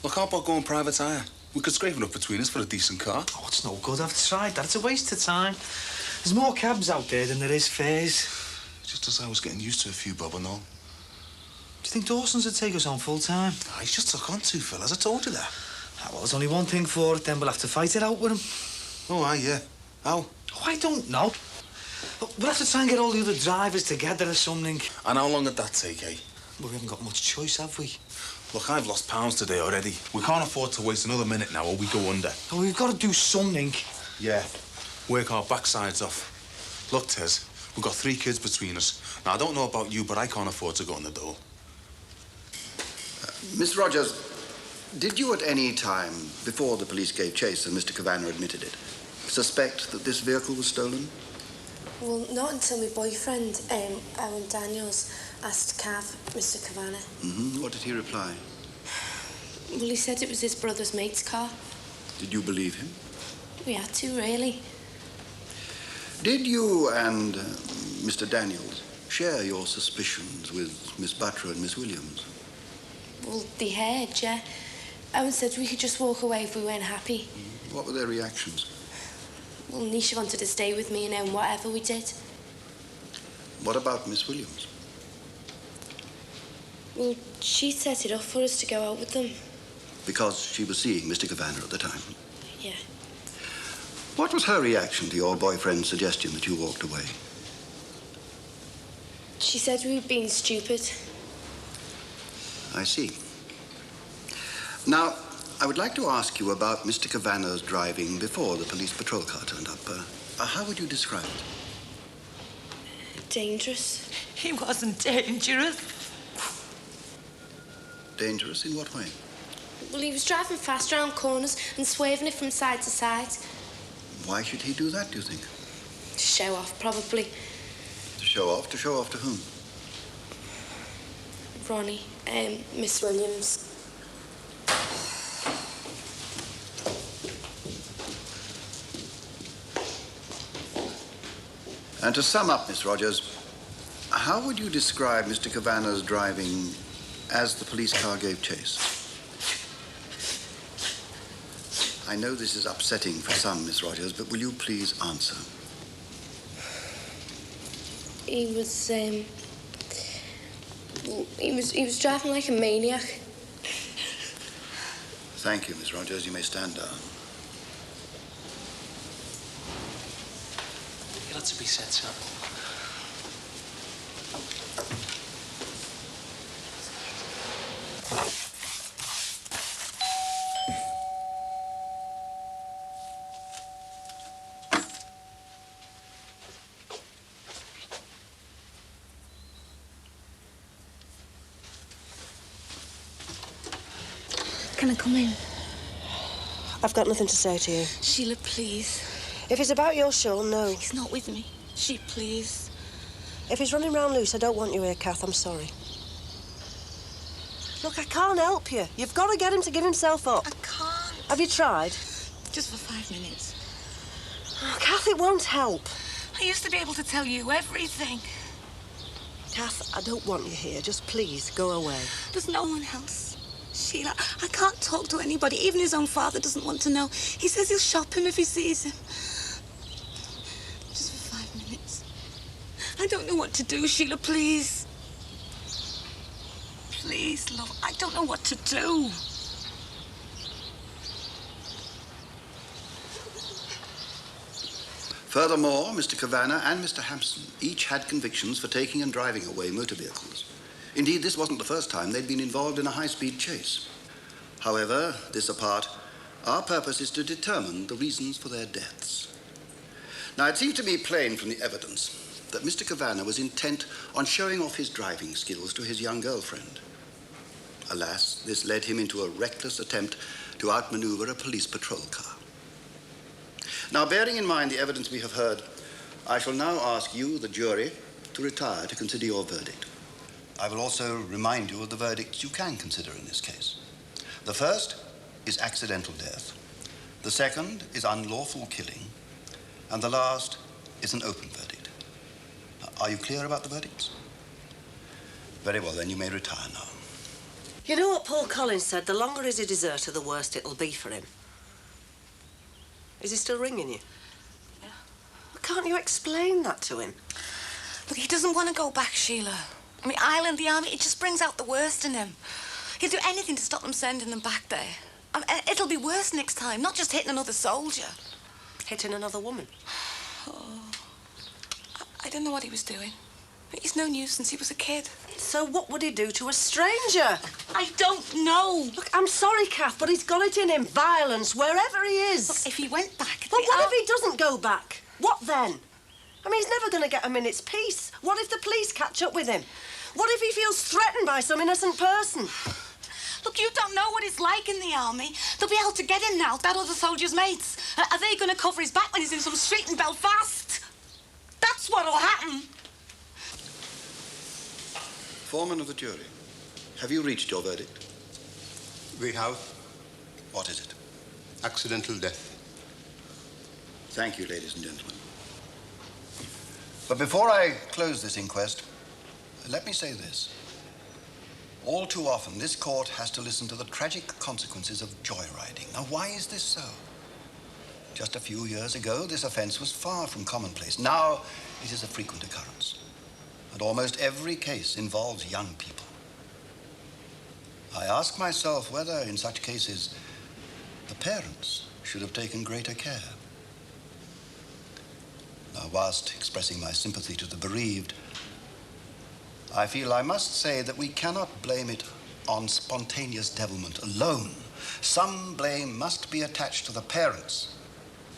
Look, how about going private hire? We could scrape it up between us for a decent car. Oh, it's no good. I've tried that. It's a waste of time. There's more cabs out there than there is fares. Just as I was getting used to a few bob and all. Do you think Dawson's would take us on full time? Oh, he's just took on two fellas. I told you that. Ah, well, there's only one thing for it, then we'll have to fight it out with him. Oh, aye, yeah. How? Oh, I don't know. We'll have to try and get all the other drivers together or something. And how long would that take, eh? Well, we haven't got much choice, have we? Look, I've lost pounds today already. We can't afford to waste another minute now or we go under. Oh, we've got to do something. Yeah. Work our backsides off. Look, Tez, we've got 3 kids between us. Now, I don't know about you, but I can't afford to go in the door. Miss Rogers, did you at any time, before the police gave chase and Mr. Kavanagh admitted it, suspect that this vehicle was stolen? Well, not until my boyfriend, Owen Daniels, asked Cav, Mr. Kavanagh. Mm-hmm. What did he reply? Well, he said it was his brother's mate's car. Did you believe him? We had to, really. Did you and Mr. Daniels share your suspicions with Miss Butler and Miss Williams? Well, they heard, yeah. Owen said we could just walk away if we weren't happy. What were their reactions? Well, Nisha wanted to stay with me and Owen, whatever we did. What about Miss Williams? Well, she set it up for us to go out with them. Because she was seeing Mr. Kavanagh at the time? Yeah. What was her reaction to your boyfriend's suggestion that you walked away? She said we were being stupid. I see. Now, I would like to ask you about Mr. Kavanagh's driving before the police patrol car turned up. How would you describe it? Dangerous. He wasn't dangerous. Dangerous in what way? Well, he was driving fast around corners and swerving it from side to side. Why should he do that, do you think? To show off, probably. To show off? To show off to whom? Ronnie, Miss Williams. And to sum up, Miss Rogers, how would you describe Mr. Kavanagh's driving as the police car gave chase? I know this is upsetting for some, Miss Rogers, but will you please answer? He was driving like a maniac. Thank you, Miss Rogers. You may stand down. You ought to be said, son. Can I come in? I've got nothing to say to you. Sheila, please. If it's about your Sean, no. He's not with me. She, please. If he's running round loose, I don't want you here, Kath. I'm sorry. Look, I can't help you. You've got to get him to give himself up. I can't. Have you tried? Just for 5 minutes. Oh, Kath, it won't help. I used to be able to tell you everything. Kath, I don't want you here. Just please, go away. There's no one else. Sheila, I can't talk to anybody. Even his own father doesn't want to know. He says he'll shop him if he sees him. Just for 5 minutes. I don't know what to do, Sheila, please. Please, love, I don't know what to do. Furthermore, Mr. Kavanagh and Mr. Hampson each had convictions for taking and driving away motor vehicles. Indeed, this wasn't the first time they'd been involved in a high-speed chase. However, this apart, our purpose is to determine the reasons for their deaths. Now, it seems to me plain from the evidence that Mr. Kavanagh was intent on showing off his driving skills to his young girlfriend. Alas, this led him into a reckless attempt to outmaneuver a police patrol car. Now, bearing in mind the evidence we have heard, I shall now ask you, the jury, to retire to consider your verdict. I will also remind you of the verdicts you can consider in this case. The first is accidental death. The second is unlawful killing. And the last is an open verdict. Are you clear about the verdicts? Very well, then you may retire now. You know what Paul Collins said? The longer he's a deserter, the worse it'll be for him. Is he still ringing you? Yeah. Can't you explain that to him? Look, he doesn't want to go back, Sheila. I mean, Ireland, the army, it just brings out the worst in him. He'll do anything to stop them sending him back there. I mean, it'll be worse next time, not just hitting another soldier. Hitting another woman? Oh, I don't know what he was doing. He's known you since he was a kid. So what would he do to a stranger? I don't know. Look, I'm sorry, Kath, but he's got it in him. Violence, wherever he is. Look, if he went back... But what if he doesn't go back? What then? I mean, he's never going to get a minute's peace. What if the police catch up with him? What if he feels threatened by some innocent person? Look, you don't know what it's like in the army. They'll be able to get him now, that other soldier's mates. Are they going to cover his back when he's in some street in Belfast? That's what'll happen. Foreman of the jury, have you reached your verdict? We have. What is it? Accidental death. Thank you, ladies and gentlemen. But before I close this inquest, let me say this. All too often, this court has to listen to the tragic consequences of joyriding. Now, why is this so? Just a few years ago, this offense was far from commonplace. Now, it is a frequent occurrence. And almost every case involves young people. I ask myself whether, in such cases, the parents should have taken greater care. Now, whilst expressing my sympathy to the bereaved, I feel I must say that we cannot blame it on spontaneous devilment alone. Some blame must be attached to the parents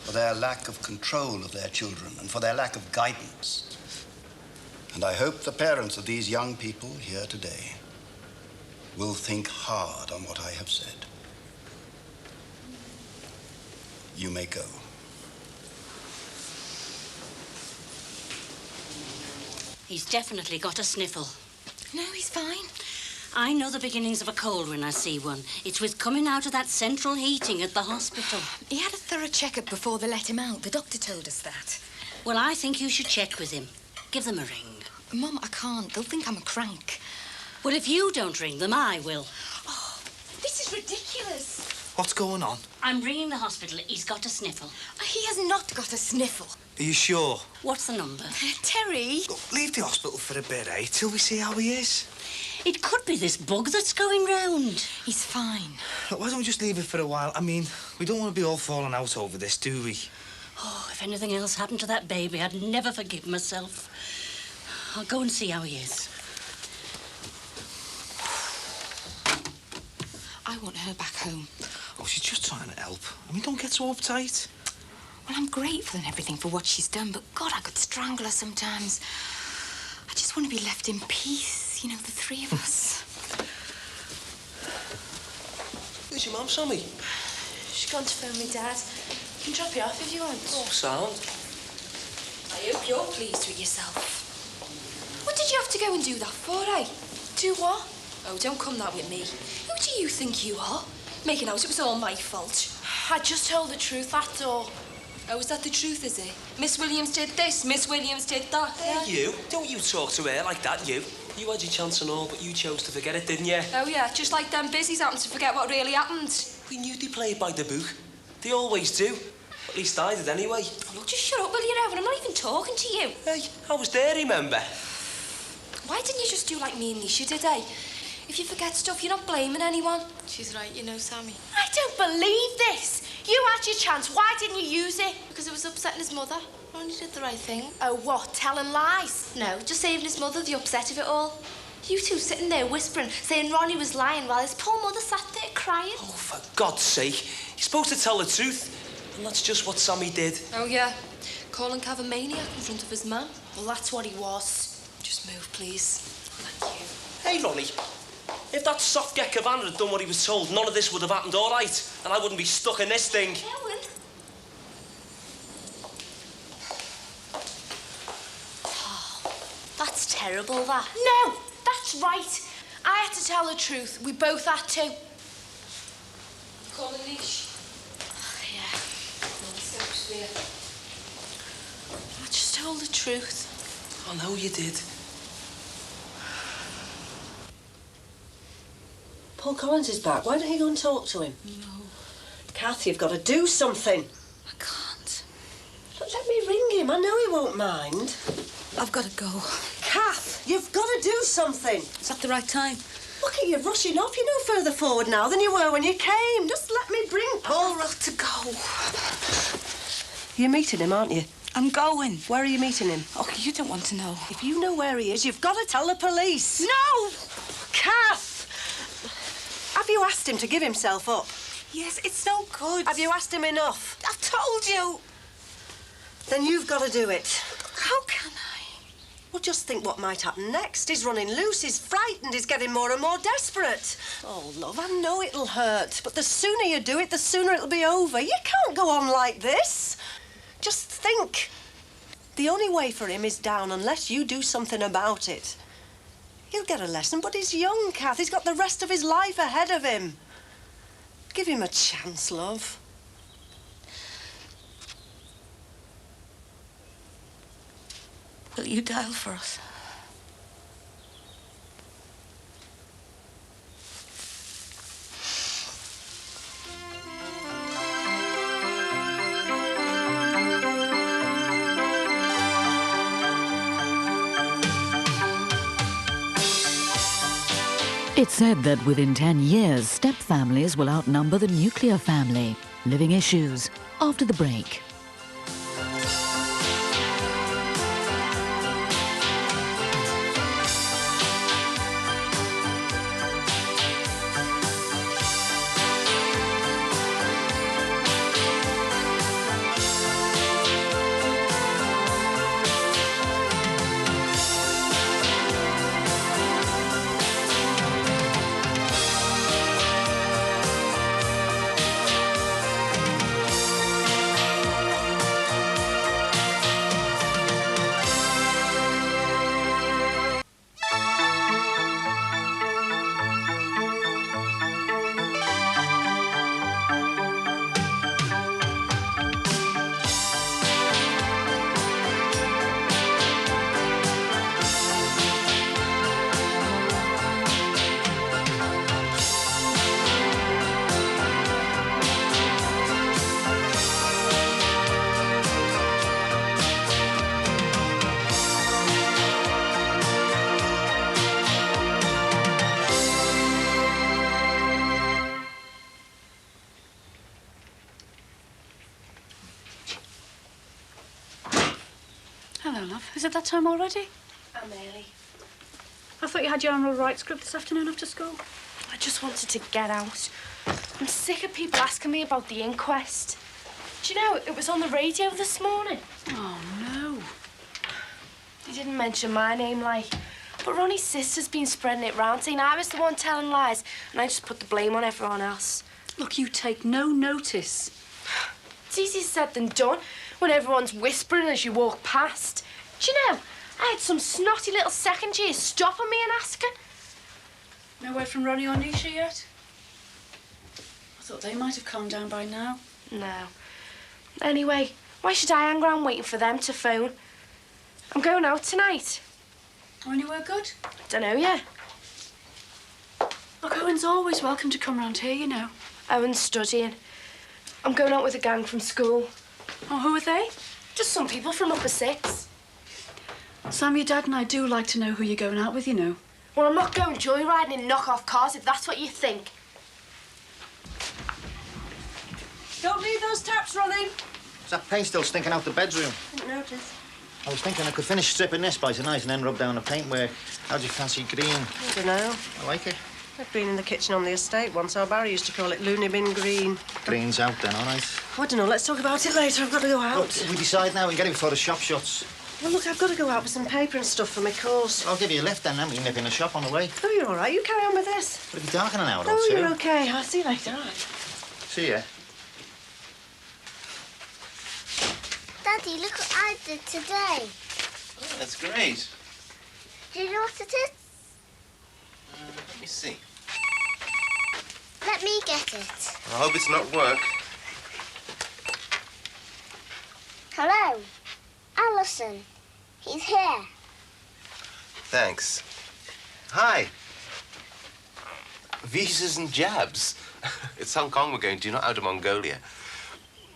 for their lack of control of their children and for their lack of guidance. And I hope the parents of these young people here today will think hard on what I have said. You may go. He's definitely got a sniffle. No, he's fine. I know the beginnings of a cold when I see one. It's with coming out of that central heating at the hospital. He had a thorough checkup before they let him out. The doctor told us that. Well, I think you should check with him. Give them a ring. Mum, I can't. They'll think I'm a crank. Well, if you don't ring them, I will. Oh, this is ridiculous. What's going on? I'm ringing the hospital. He's got a sniffle. He has not got a sniffle. Are you sure? What's the number? Terry. Look, leave the hospital for a bit, eh? Till we see how he is. It could be this bug that's going round. He's fine. Look, why don't we just leave it for a while? I mean, we don't want to be all falling out over this, do we? Oh, if anything else happened to that baby, I'd never forgive myself. I'll go and see how he is. I want her back home. Oh, she's just trying to help. I mean, don't get so uptight. Well, I'm grateful and everything for what she's done, but God, I could strangle her sometimes. I just want to be left in peace, you know, the three of us. Where's your mum, Sammy? She's gone to phone me, Dad. You can drop you off if you want. Oh, sound. I hope you're pleased with yourself. What did you have to go and do that for, eh? Do what? Oh, don't come that with me. Who do you think you are? Making out it was all my fault. I just told the truth, that's all. Oh, is that the truth, is it? Miss Williams did this, Miss Williams did that. Hey, you. Don't you talk to her like that, you. You had your chance and all, but you chose to forget it, didn't you? Oh, yeah, just like them busies happen to forget what really happened. We knew they played by the book. They always do. At least I did anyway. Oh, look, just shut up, will you, Evan? I'm not even talking to you. Hey, I was there, remember? Why didn't you just do like me and Nisha did, eh? If you forget stuff, you're not blaming anyone. She's right, you know, Sammy. I don't believe this. You had your chance. Why didn't you use it? Because it was upsetting his mother. Ronnie did the right thing. Oh, what? Telling lies? No, just saving his mother the upset of it all. You two sitting there whispering, saying Ronnie was lying while his poor mother sat there crying. Oh, for God's sake. You're supposed to tell the truth. And that's just what Sammy did. Oh, yeah. Calling Cav a maniac in front of his man. Well, that's what he was. Just move, please. Thank you. Hey, Ronnie. If that soft get Cavanna had done what he was told, none of this would have happened, all right? And I wouldn't be stuck in this thing. Ellen. Oh, that's terrible, that. No, that's right. I had to tell the truth. We both had to. Calling Nish. Yeah. No, it's so sweet. I just told the truth. I know you did. Paul Collins is back. Why don't you go and talk to him? No. Kath, you've got to do something. I can't. But let me ring him. I know he won't mind. I've got to go. Kath, you've got to do something. Is that the right time? Look at you rushing off. You're no further forward now than you were when you came. Just let me bring Paul. I've got to go. You're meeting him, aren't you? I'm going. Where are you meeting him? Oh, you don't want to know. If you know where he is, you've got to tell the police. No! Kath! Have you asked him to give himself up? Yes, it's no good. Have you asked him enough? I've told you. Then you've got to do it. How can I? Well, just think what might happen next. He's running loose, he's frightened, he's getting more and more desperate. Oh, love, I know it'll hurt, but the sooner you do it, the sooner it'll be over. You can't go on like this. Just think. The only way for him is down unless you do something about it. He'll get a lesson, but he's young, Kath. He's got the rest of his life ahead of him. Give him a chance, love. Will you dial for us? It's said that within 10 years, step families will outnumber the nuclear family. Living Issues, after the break. Hello, love. Is it that time already? I'm early. I thought you had your oral rights group this afternoon after school. I just wanted to get out. I'm sick of people asking me about the inquest. Do you know, it was on the radio this morning. Oh, no. They didn't mention my name, like. But Ronnie's sister's been spreading it round, saying I was the one telling lies, and I just put the blame on everyone else. Look, you take no notice. It's easier said than done when everyone's whispering as you walk past. Do you know, I had some snotty little second years stopping me and asking. No word from Ronnie or Nisha yet? I thought they might have calmed down by now. No. Anyway, Why should I hang around waiting for them to phone? I'm going out tonight. Anywhere good? Dunno yet. Look, Owen's always welcome to come round here, you know. Owen's studying. I'm going out with a gang from school. Oh, who are they? Just some people from upper six. Sam, your dad and I do like to know who you're going out with, you know. Well, I'm not going joyriding in knock-off cars if that's what you think. Don't leave those taps running. Is that paint still stinking out the bedroom? Didn't notice. I was thinking I could finish stripping this by tonight and then rub down the paintwork. How'd you fancy green? I don't know. I like it. I've been in the kitchen on the estate once. Our Barry used to call it loony bin green. Green's out then, all right. Oh, I don't know. Let's talk about it later. I've got to go out. Look, we decide now. We can get it before the shop shuts. Well, look, I've got to go out with some paper and stuff for my course. I'll give you a lift then we can nip in the shop on the way. Oh, you're all right. You carry on with this. It'll be dark in an hour or Oh, two. you're okay. I'll see you later. See ya. Daddy, look what I did today. Oh, that's great. Do you know what it is? Let me see. Let me get it. I hope it's not work. Hello, Alison. He's here. Thanks. Hi. Visas and jabs. It's Hong Kong we're going to, not out of Mongolia.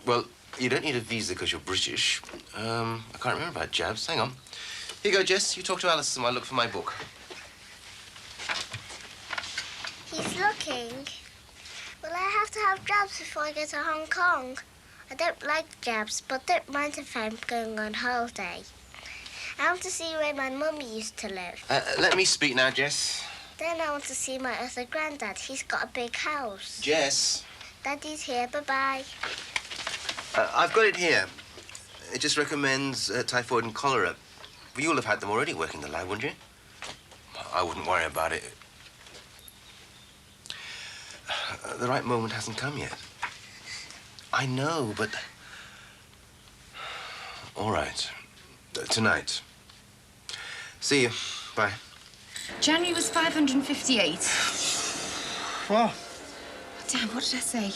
Well, you don't need a visa because you're British. I can't remember about jabs. Hang on. Here you go, Jess. You talk to Alison while I look for my book. He's looking. Will I have to have jabs before I go to Hong Kong? I don't like jabs, but don't mind if I'm going on holiday. I want to see where my mum used to live. Let me speak now, Jess. Then I want to see my other granddad. He's got a big house. Jess. Daddy's here. Bye-bye. I've got it here. It just recommends typhoid and cholera. Well, you'll have had them already working the lab, wouldn't you? I wouldn't worry about it. The right moment hasn't come yet. I know, but... All right. Tonight. See you. Bye. January was 558. What? Damn, what did I say?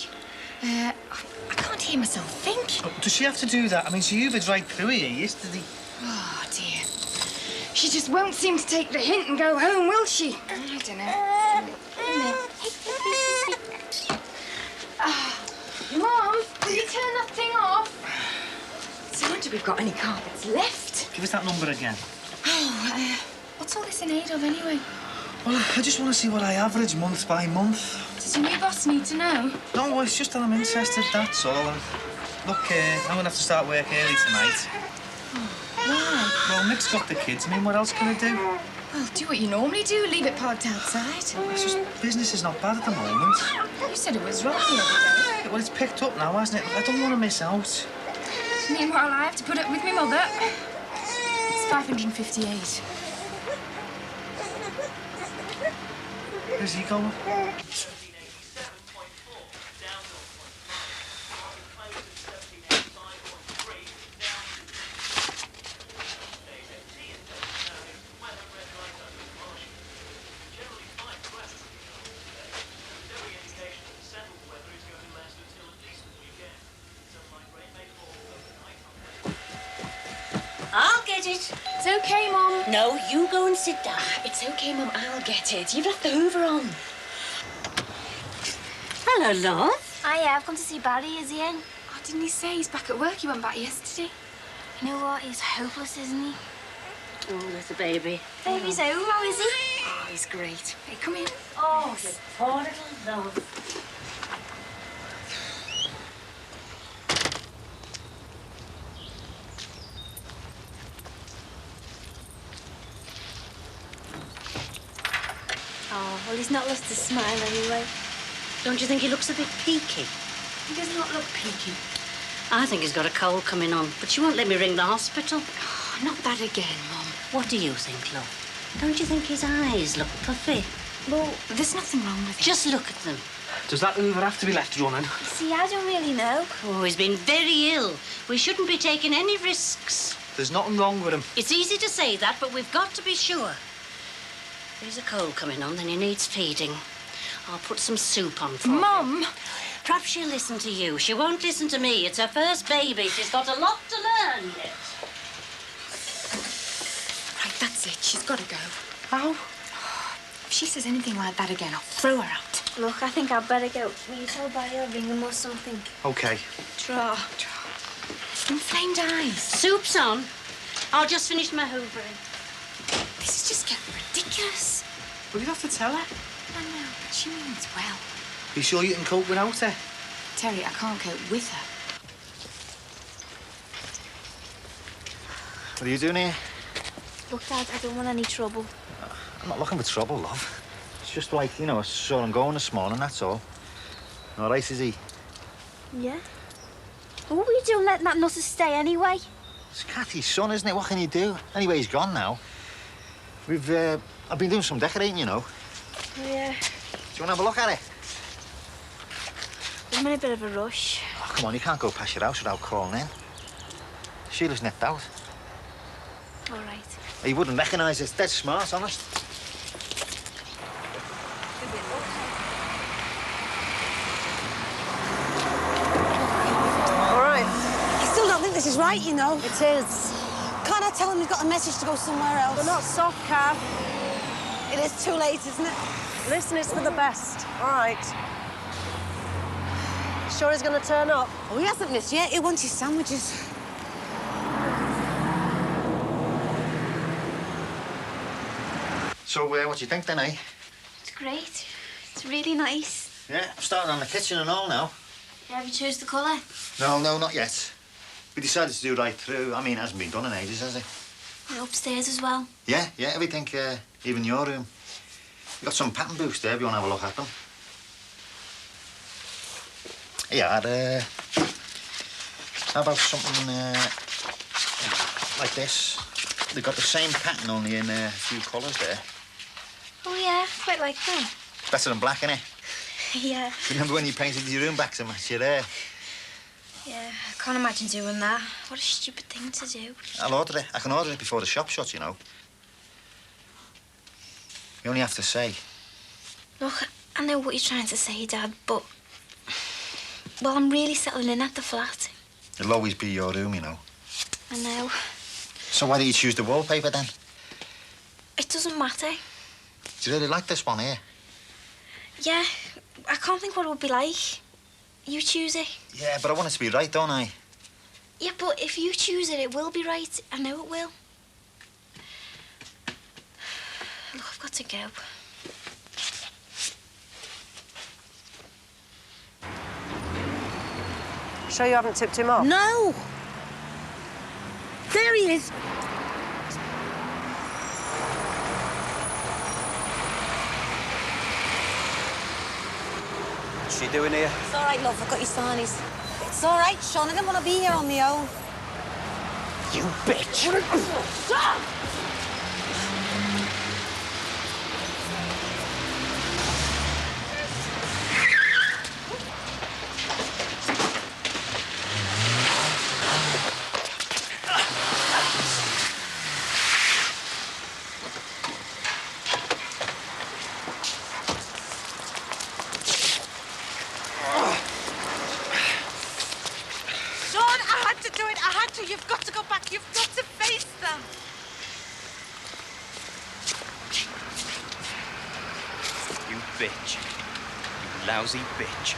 I can't hear myself think. Oh, does she have to do that? I mean, she Ubered right through here yesterday. Oh, dear. She just won't seem to take the hint and go home, will she? I don't know. Mum, will you turn that thing off? It's a wonder we've got any carpets left. Give us that number again. Oh, what's all this in aid of, anyway? Well, I just want to see what I average month by month. Does your new boss need to know? No, it's just that I'm interested, that's all. And look, I'm going to have to start work early tonight. Why? Well, Nick's got the kids. I mean, what else can I do? Well, do what you normally do, leave it parked outside. It's just business is not bad at the moment. You said it was rough the other day. Well, it's picked up now, hasn't it? I don't want to miss out. Meanwhile, I have to put up with my mother. It's 558. Where's he going? I'll get it. It's okay, Mum. No, you go and sit down. It's okay, Mum. I'll get it. You've left the hoover on. Hello, love. Oh, yeah, I've come to see Barry. Is he in? Oh, didn't he say he's back at work? He went back yesterday. You know what? He's hopeless, isn't he? Oh, little baby. Baby's home. How is he? Oh, he's great. Hey, come in. Oh, you poor little love. Oh, well, he's not lost his smile anyway. Don't you think he looks a bit peaky? He does not look peaky. I think he's got a cold coming on, but she won't let me ring the hospital. Oh, not that again, Mum. What do you think, love? Don't you think his eyes look puffy? Well, there's nothing wrong with him. Just look at them. Does that hoover have to be left running? See, I don't really know. Oh, he's been very ill. We shouldn't be taking any risks. There's nothing wrong with him. It's easy to say that, but we've got to be sure. If there's a cold coming on, then he needs feeding. I'll put some soup on for him. Mum! Perhaps she'll listen to you. She won't listen to me. It's her first baby. She's got a lot to learn yet. Right, that's it. She's got to go. How? If she says anything like that again, I'll throw her out. Look, I think I'd better go. Will you tell Barry I'll ring him or something? OK. Draw. Inflamed eyes. Soup's on. I'll just finish my hoovering. This is just getting ridiculous. Well, you'd have to tell her. I know, but she means well. You sure you can cope without her? Terry, I can't cope with her. What are you doing here? Look, Dad, I don't want any trouble. I'm not looking for trouble, love. It's just like, you know, I saw him going this morning, that's all. All right, is he? Yeah? What were you doing letting that nutter stay anyway? It's Kathy's son, isn't it? What can you do? Anyway, he's gone now. I've been doing some decorating, you know. Oh, yeah. Do you want to have a look at it? I'm in a bit of a rush. Oh, come on, you can't go past your house without calling in. Sheila's nipped out. All right. You wouldn't recognise it. It's dead smart, honest. All right. I still don't think this is right, you know. It is. Can't I tell him he's got a message to go somewhere else? We're not soft, Cav. It is too late, isn't it? Listen, it's for the best. All right. Sure he's going to turn up? Oh, he hasn't missed yet. He wants his sandwiches. So, what do you think then, eh? It's great. It's really nice. Yeah, I'm starting on the kitchen and all now. Have you choose the colour? No, not yet. We decided to do right through. I mean, it hasn't been done in ages, has it? And upstairs as well. Yeah, everything, even your room. We've got some pattern books there if you want to have a look at them. Yeah, how about something like this? They've got the same pattern, only in a few colours there. Oh, yeah, quite like that. Better than black, innit? Yeah. Remember when you painted your room back to match your hair? Yeah, I can't imagine doing that. What a stupid thing to do. I'll order it. I can order it before the shop shuts, you know. You only have to say. Look, I know what you're trying to say, Dad, but... Well, I'm really settling in at the flat. It'll always be your room, you know. I know. So why don't you choose the wallpaper, then? It doesn't matter. Do you really like this one here? Yeah, I can't think what it would be like. You choose it. Yeah, but I want it to be right, don't I? Yeah, but if you choose it, it will be right. I know it will. Look, I've got to go. Sure you haven't tipped him off? No! There he is. What's she doing here? It's all right, love. I've got your signies. It's all right, Sean. I didn't want to be here on my own. You bitch! Stop! You've got to go back. You've got to face them. You bitch. You lousy bitch.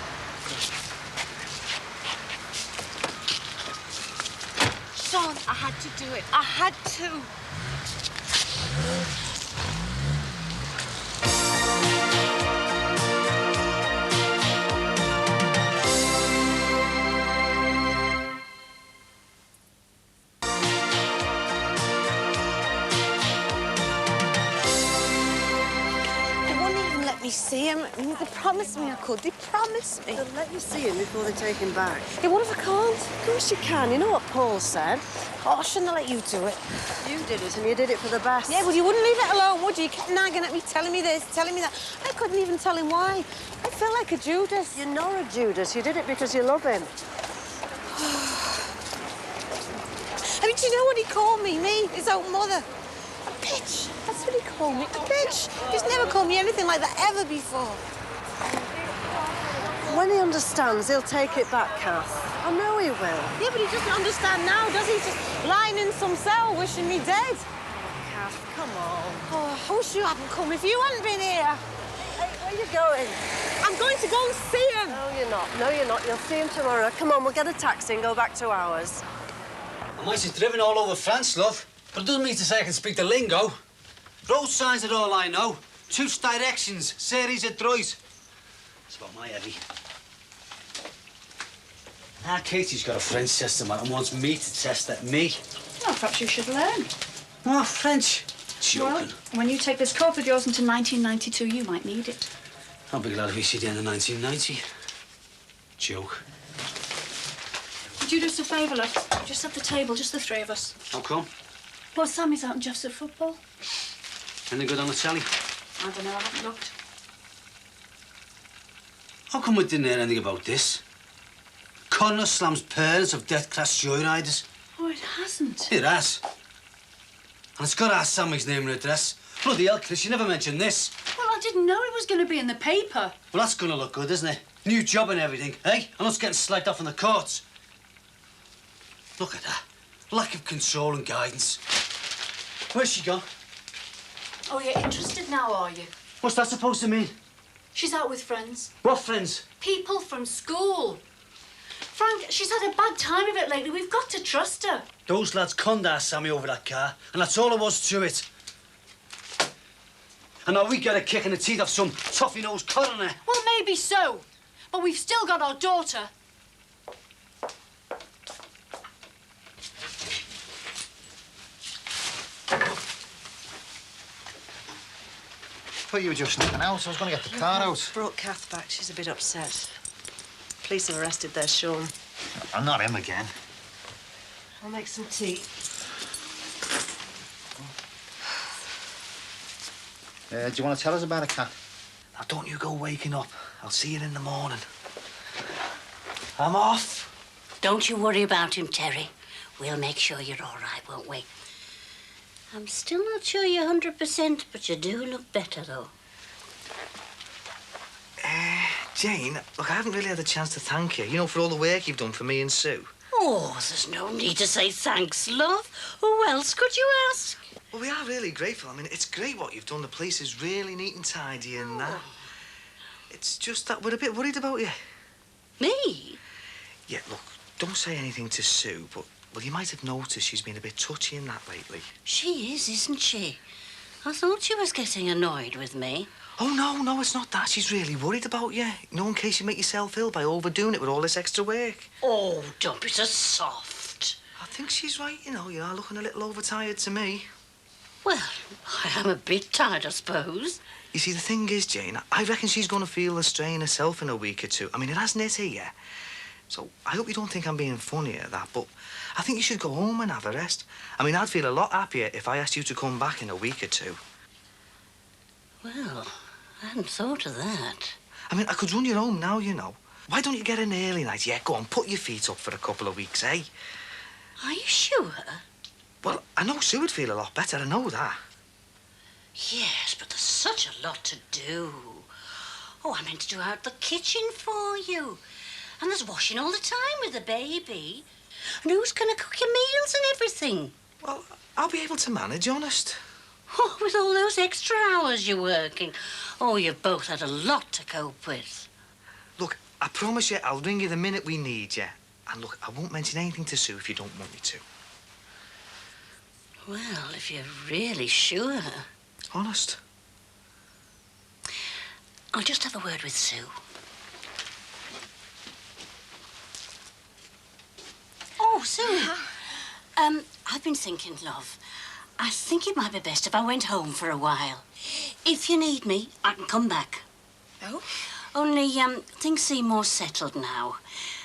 Sean, I had to do it. I had to. See him. They promised me I could. They promised me. They'll let you see him before they take him back. Yeah, what if I can't? Of course you can. You know what Paul said. Oh, I shouldn't have let you do it. You did it, and you did it for the best. Yeah, but you wouldn't leave it alone, would you? You kept nagging at me, telling me this, telling me that. I couldn't even tell him why. I felt like a Judas. You're not a Judas. You did it because you love him. I mean, do you know what he called me? Me, his own mother. A bitch. That's what he called me. A bitch. He's never called me anything like that ever before. When he understands, he'll take it back, Kath. I know he will. Yeah, but he doesn't understand now, does he? He's just lying in some cell wishing me dead. Kath, come on. Oh, I wish you hadn't come if you hadn't been here. Hey, where are you going? I'm going to go and see him. No, you're not. No, you're not. You'll see him tomorrow. Come on, we'll get a taxi and go back to ours. I might have driven all over France, love, but it doesn't mean to say I can speak the lingo. Road signs are all I know. Choose directions, series of droids. That's about my heavy. Now, Katie's got a French test and wants me to test at me. Well, perhaps you should learn. Oh, French. Joking. Well, when you take this course of yours into 1992, you might need it. I'll be glad if we see the end of 1990. Joke. Would you do us a favour, love? Just at the table, just the three of us. How come? Well, Sammy's out and Jeff's at football. Anything good on the telly? I don't know, I haven't looked. How come we didn't hear anything about this? Connor slams parents of death-class joyriders. Oh, it hasn't. It has. And it's got our Sammy's name and address. Bloody hell, Chris, you never mentioned this. Well, I didn't know it was going to be in the paper. Well, that's going to look good, isn't it? New job and everything, eh? And us getting slagged off in the courts. Look at that. Lack of control and guidance. Where's she gone? Oh, you're interested now, are you? What's that supposed to mean? She's out with friends. What friends? People from school. Frank, she's had a bad time of it lately. We've got to trust her. Those lads conned our Sammy over that car, and that's all there was to it. And now we get a kick in the teeth of some toffee-nosed coroner. Well, maybe so. But we've still got our daughter. Thought you were just sneaking out. I was going to get the car out. Brought Kath back. She's a bit upset. Police have arrested their Sean. I'm not him again. I'll make some tea. Do you want to tell us about it, Kat? Now, don't you go waking up. I'll see you in the morning. I'm off. Don't you worry about him, Terry. We'll make sure you're all right, won't we? I'm still not sure you're 100%, but you do look better, though. Jane, look, I haven't really had a chance to thank you, you know, for all the work you've done for me and Sue. Oh, there's no need to say thanks, love. Who else could you ask? Well, we are really grateful. I mean, it's great what you've done. The place is really neat and tidy and that. It's just that we're a bit worried about you. Me? Yeah, look, don't say anything to Sue, but, well, you might have noticed she's been a bit touchy and that lately. She is, isn't she? I thought she was getting annoyed with me. Oh, no, it's not that. She's really worried about you. You know, in case you make yourself ill by overdoing it with all this extra work. Oh, don't be so soft. I think she's right, you know. You are looking a little overtired to me. Well, I am a bit tired, I suppose. You see, the thing is, Jane, I reckon she's going to feel the strain herself in a week or two. I mean, it hasn't hit her yet. So I hope you don't think I'm being funny at that, but I think you should go home and have a rest. I mean, I'd feel a lot happier if I asked you to come back in a week or two. Well, I hadn't thought of that. I mean, I could run you home now, you know. Why don't you get an early night? Yeah, go on, put your feet up for a couple of weeks, eh? Are you sure? Well, I know Sue would feel a lot better, I know that. Yes, but there's such a lot to do. Oh, I meant to do out the kitchen for you. And there's washing all the time with the baby. And who's going to cook your meals and everything? Well, I'll be able to manage, honest. Oh, with all those extra hours you're working. Oh, you've both had a lot to cope with. Look, I promise you I'll ring you the minute we need you. And look, I won't mention anything to Sue if you don't want me to. Well, if you're really sure. Honest. I'll just have a word with Sue. Oh, Sue. I've been thinking, love. I think it might be best if I went home for a while. If you need me, I can come back. Oh? Only, things seem more settled now.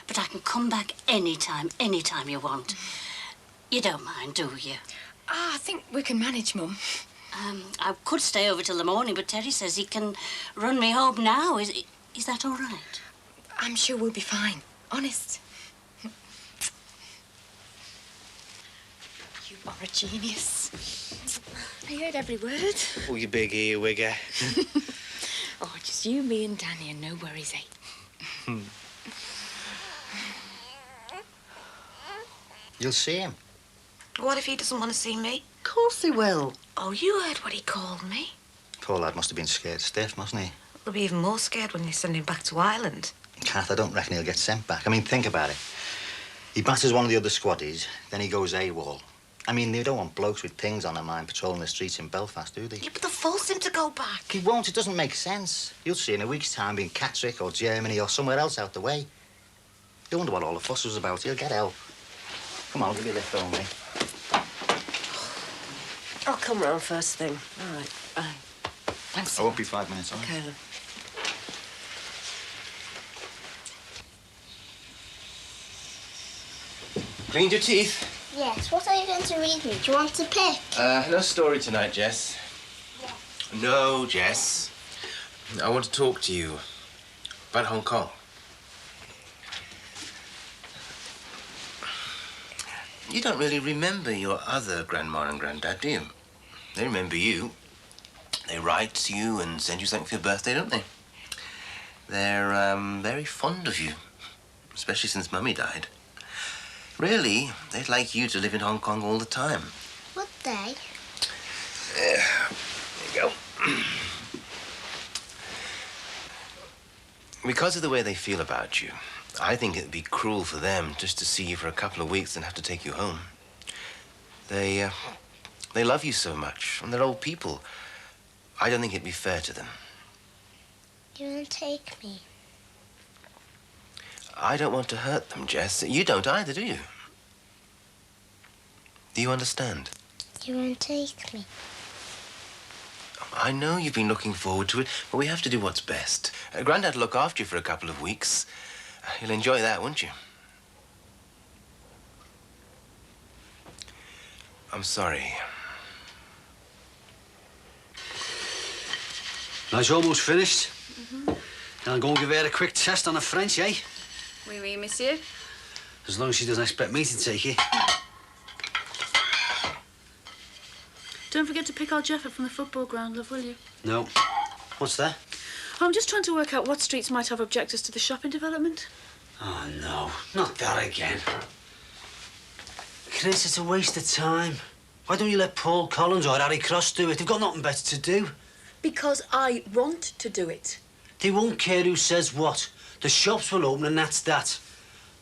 But I can come back anytime you want. You don't mind, do you? Ah, I think we can manage, Mum. I could stay over till the morning, but Terry says he can run me home now. Is that all right? I'm sure we'll be fine. Honest. You are a genius. I heard every word. Oh, you big earwigger. Oh, just you, me and Danny and no worries, eh? You'll see him. What if he doesn't want to see me? Of course he will. Oh, you heard what he called me. Poor lad must have been scared stiff, mustn't he? He'll be even more scared when you send him back to Ireland. Kath, I don't reckon he'll get sent back. I mean, think about it. He batters one of the other squaddies, then he goes AWOL. I mean, they don't want blokes with things on their mind patrolling the streets in Belfast, do they? Yeah, but they'll force him to go back. He won't. It doesn't make sense. You'll see in a week's time be in Catterick or Germany or somewhere else out the way. You wonder what all the fuss was about. He'll get help. Come on, I'll give you a lift home, mate. I'll come round first thing. All right, bye. Thanks. I won't be 5 minutes, all right? Okay, then. Cleaned your teeth? Yes, what are you going to read me? Do you want to pick? No story tonight, Jess. No, Jess. I want to talk to you about Hong Kong. You don't really remember your other grandma and granddad, do you? They remember you. They write to you and send you something for your birthday, don't they? They're very fond of you, especially since Mummy died. Really, they'd like you to live in Hong Kong all the time. What day? There you go. Because of the way they feel about you, I think it'd be cruel for them just to see you for a couple of weeks and have to take you home. They love you so much, and they're old people. I don't think it'd be fair to them. You want to take me? I don't want to hurt them, Jess. You don't either, do you? Do you understand? You want to take me? I know you've been looking forward to it, but we have to do what's best. Grandad will look after you for a couple of weeks. You'll enjoy that, won't you? I'm sorry. Now it's almost finished. Now I'm going to give her a quick test on her French, eh? Oui, oui, monsieur. As long as she doesn't expect me to take it. Don't forget to pick our Jeff up from the football ground, love, will you? No. What's that? I'm just trying to work out what streets might have objectors to the shopping development. Oh, no. Not that again. Chris, it's a waste of time. Why don't you let Paul Collins or Harry Cross do it? They've got nothing better to do. Because I want to do it. They won't care who says what. The shops will open and that's that.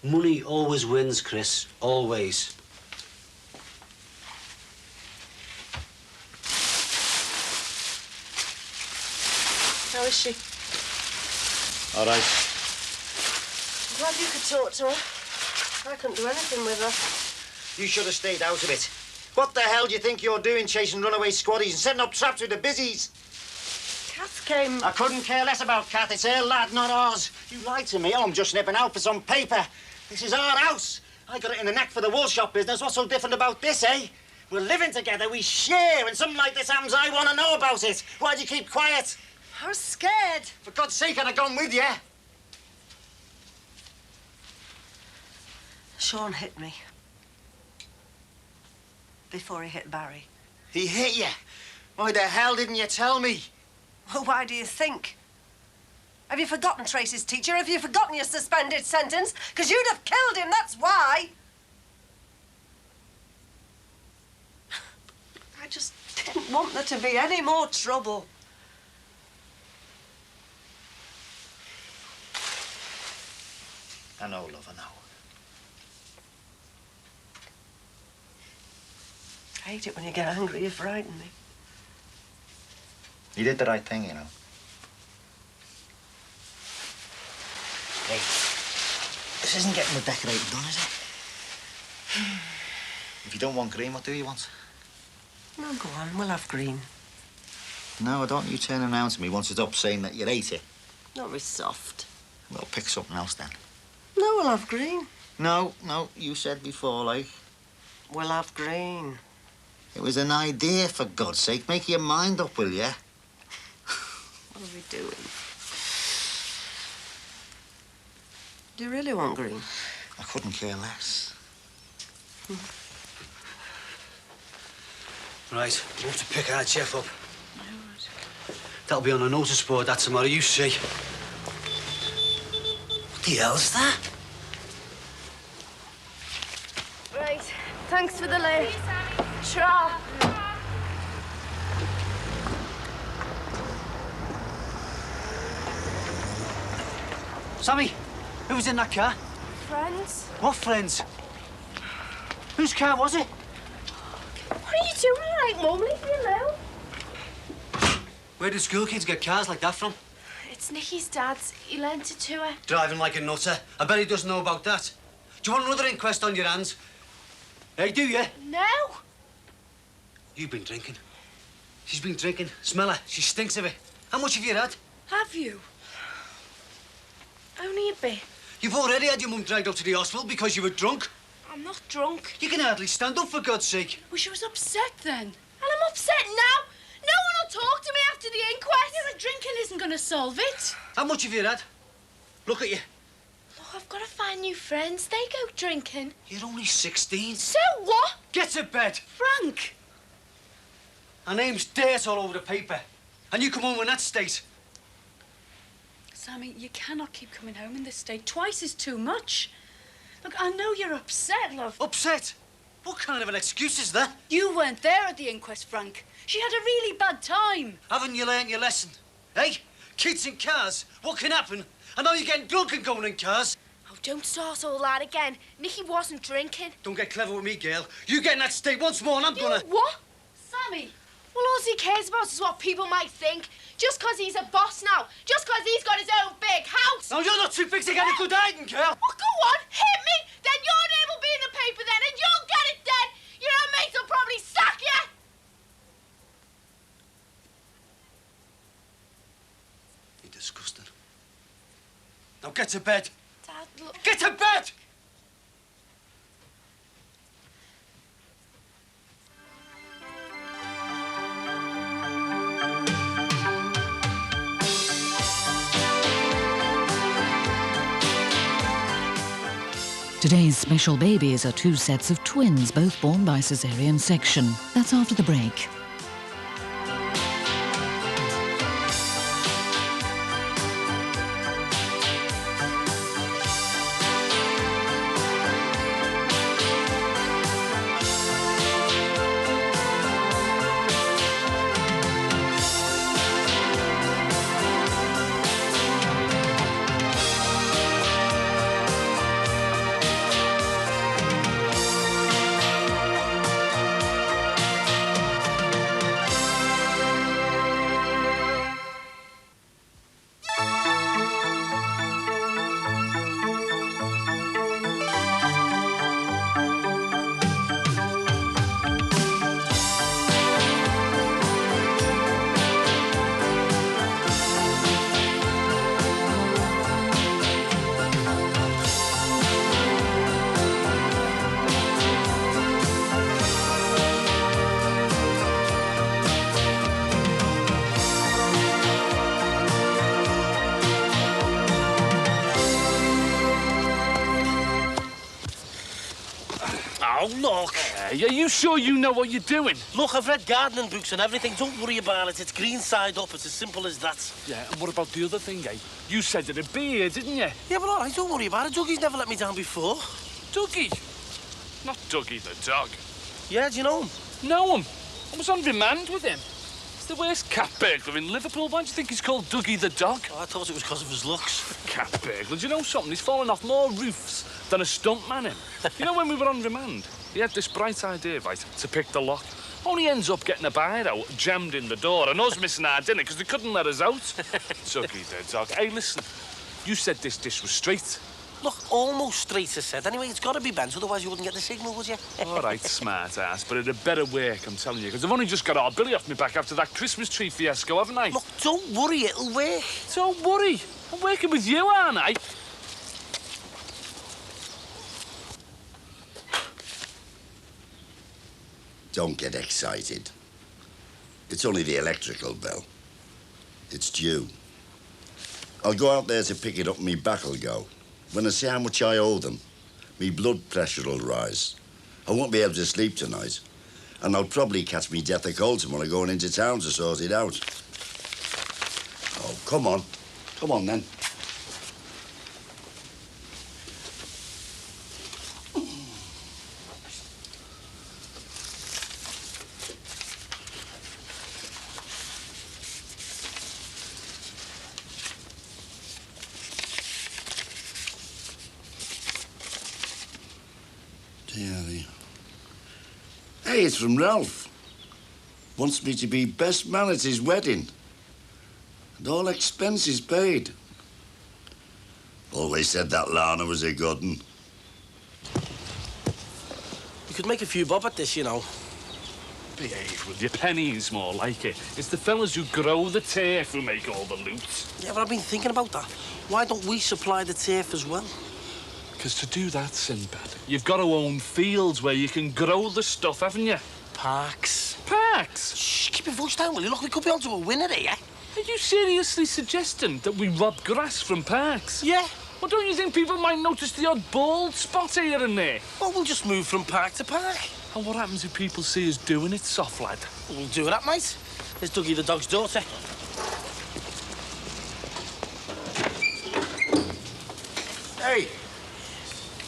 Money always wins, Chris. Always. How is she? All right. Glad you could talk to her. I couldn't do anything with her. You should have stayed out of it. What the hell do you think you're doing, chasing runaway squaddies and setting up traps with the busies? Kath came... I couldn't care less about Kath. It's her lad, not ours. You lied to me. Oh, I'm just nipping out for some paper. This is our house. I got it in the neck for the wool shop business. What's so different about this, eh? We're living together, we share. When something like this happens, I want to know about it. Why'd you keep quiet? I was scared. For God's sake, I'd have gone with you. Sean hit me. Before he hit Barry. He hit you? Why the hell didn't you tell me? Well, why do you think? Have you forgotten Tracy's teacher? Have you forgotten your suspended sentence? Because you'd have killed him, that's why. I just didn't want there to be any more trouble. I know, love, I know. I hate it when you get angry. You frighten me. You did the right thing, you know. Hey, this isn't getting the decorating done, is it? If you don't want green, what do you want? No, go on. We'll have green. No, I don't want you turning around to me once it's up saying that you hate it. Not be soft. Well, pick something else then. No, we'll have green. No, you said before, like. We'll have green. It was an idea, for God's sake. Make your mind up, will you? What are we doing? Do you really want green? I couldn't care less. Right, we'll have to pick our Jeff up. That'll be on a notice board that tomorrow, you see. What The hell's that? Right, thanks for the lift. Tra. Sammy, who was in that car? Friends? What friends? Whose car was it? What are you doing all right, Mum? Leave me alone. Where do school kids get cars like that from? It's Nicky's dad's. He lent it to her. Driving like a nutter. I bet he doesn't know about that. Do you want another inquest on your hands? Hey, do you? No. You've been drinking. She's been drinking. Smell her. She stinks of it. How much have you had? Have you? Only a bit. You've already had your mum dragged up to the hospital because you were drunk. I'm not drunk. You can hardly stand up, for God's sake. Well, she was upset then. And I'm upset now. No one will talk to me after the inquest. Yeah, but drinking isn't going to solve it. How much have you had? Look at you. Look, I've got to find new friends. They go drinking. You're only 16. So what? Get to bed. Frank! Her name's dirt all over the paper. And you come home in that state. Sammy, you cannot keep coming home in this state. Twice is too much. Look, I know you're upset, love. Upset? What kind of an excuse is that? You weren't there at the inquest, Frank. She had a really bad time. Haven't you learnt your lesson? Hey? Kids in cars? What can happen? I know you're getting drunk and going in cars. Oh, don't start all that again. Nicky wasn't drinking. Don't get clever with me, girl. You get in that state once more and I'm gonna... What? Sammy! Well, all he cares about is what people might think. Just 'cause he's a boss now. Just 'cause he's got his own big house. No, you're not too big to get a good hiding, girl. Well, go on, hit me. Then your name will be in the paper then, and you'll get it then. Your own mates will probably sack you. You're disgusting. Now get to bed. Dad, look. Get to bed! Today's special babies are two sets of twins, both born by caesarean section. That's after the break. Oh, look. Hey, are you sure you know what you're doing? Look, I've read gardening books and everything. Don't worry about it. It's green side up. It's as simple as that. Yeah, and what about the other thing, eh? You said it'd be here, didn't you? Yeah, but all right, don't worry about it. Dougie's never let me down before. Dougie? Not Dougie the dog. Yeah, do you know him? Know him. I was on remand with him. He's the worst cat burglar in Liverpool. Why do you think he's called Dougie the dog? Oh, I thought it was because of his looks. Cat burglar? Do you know something? He's fallen off more roofs than a stuntman in. You know, when we were on remand, he had this bright idea, right, to pick the lock. Only ends up getting a bite out, jammed in the door, and us missing our dinner because they couldn't let us out. Dougie the dog. Hey, listen, you said this dish was straight. Look, almost straight, I said. Anyway, it's got to be bent, otherwise you wouldn't get the signal, would you? All right, smart ass, but it'd better work, I'm telling you, because I've only just got our Billy off my back after that Christmas tree fiasco, haven't I? Look, don't worry, it'll work. Don't worry. I'm working with you, aren't I? Don't get excited. It's only the electrical bill. It's due. I'll go out there to pick it up and me back'll go. When I see how much I owe them, me blood pressure'll rise. I won't be able to sleep tonight. And I'll probably catch me death of cold tomorrow going into town to sort it out. Oh, come on. Come on, then. Hey, it's from Ralph. Wants me to be best man at his wedding. And all expenses paid. Always said that Lana was a good one. You could make a few bob at this, you know. Behave, will you? Penny's more like it. It's the fellas who grow the turf who make all the loot. Yeah, but I've been thinking about that. Why don't we supply the turf as well? Because to do that, Sinbad, you've got to own fields where you can grow the stuff, haven't you? Parks. Parks? Shh, keep your voice down, will you? Look, we could be onto a winner here. Are you seriously suggesting that we rob grass from parks? Yeah. Well, don't you think people might notice the odd bald spot here and there? Well, we'll just move from park to park. And what happens if people see us doing it, soft lad? We'll do that, mate. There's Dougie the dog's daughter. Hey,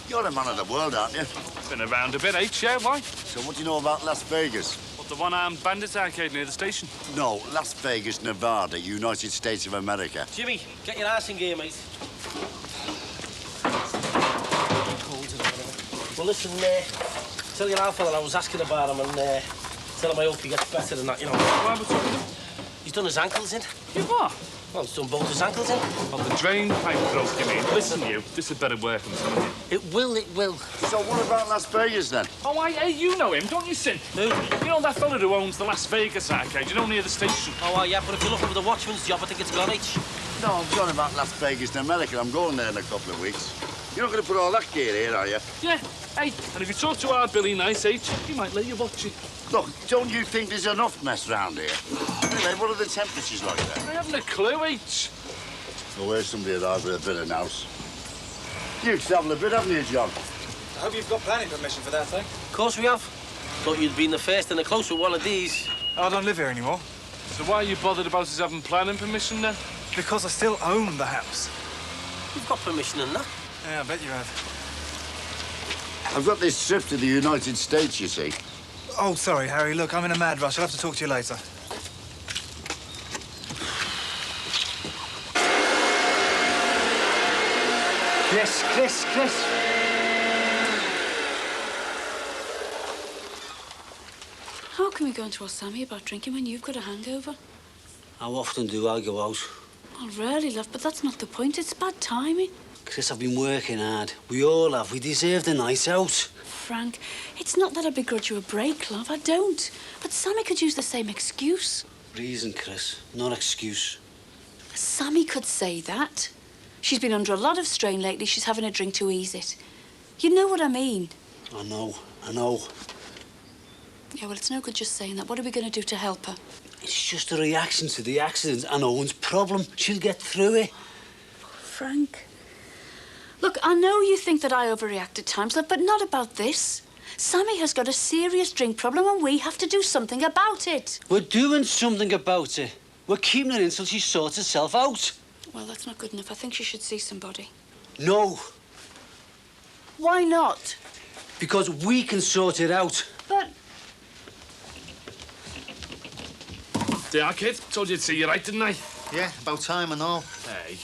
you're a man of the world, aren't you? Been around a bit, yeah, why? So what do you know about Las Vegas? What, the one-armed bandits arcade near the station? No, Las Vegas, Nevada, United States of America. Jimmy, get your ass in gear, mate. Well, listen, tell your alpha that I was asking about him and tell him I hope he gets better than that, you know. Why was talking to him? He's done his ankles in. You what? Well, he's done both his ankles in. Well, the drain pipe broke, you mean? Listen, you, this had better work, I'm telling you. It will, it will. So what about Las Vegas, then? Oh, hey, you know him, don't you, Sin? Who? You know that fella who owns the Las Vegas arcade, you know, near the station? Oh, yeah, but if you're looking for the watchman's job, I think it's gone, H. No, I'm talking about Las Vegas in America. I'm going there in a couple of weeks. You're not going to put all that gear here, are you? Yeah. Hey, and if you talk to our Billy Nice, H, he might let you watch it. Look, don't you think there's enough mess round here? Anyway, what are the temperatures like there? I haven't a clue, H. Well, where's somebody alive with a bit of nous? You've travelled a bit, haven't you, John? I hope you've got planning permission for that thing. Of course we have. Thought you'd been the first and the close with one of these. I don't live here anymore. So why are you bothered about us having planning permission, then? Because I still own the house. You've got permission and that. Yeah, I bet you have. I've got this trip to the United States, you see. Oh, sorry, Harry. Look, I'm in a mad rush. I'll have to talk to you later. Chris. How can we go into our Sammy about drinking when you've got a hangover? How often do I go out? Oh, really, love, but that's not the point. It's bad timing. Chris, I've been working hard. We all have. We deserve a night out. Frank, it's not that I begrudge you a break, love. I don't. But Sammy could use the same excuse. Reason, Chris, not excuse. Sammy could say that. She's been under a lot of strain lately. She's having a drink to ease it. You know what I mean? I know. Yeah, well, it's no good just saying that. What are we going to do to help her? It's just a reaction to the accident and Owen's problem. She'll get through it. Frank. Look, I know you think that I overreact at times, love, but not about this. Sammy has got a serious drink problem and we have to do something about it. We're doing something about it. We're keeping her in until she sorts herself out. Well, that's not good enough. I think she should see somebody. No. Why not? Because we can sort it out. But... Yeah, kid. Told you to see you right, didn't I? Yeah, about time and all. Hey.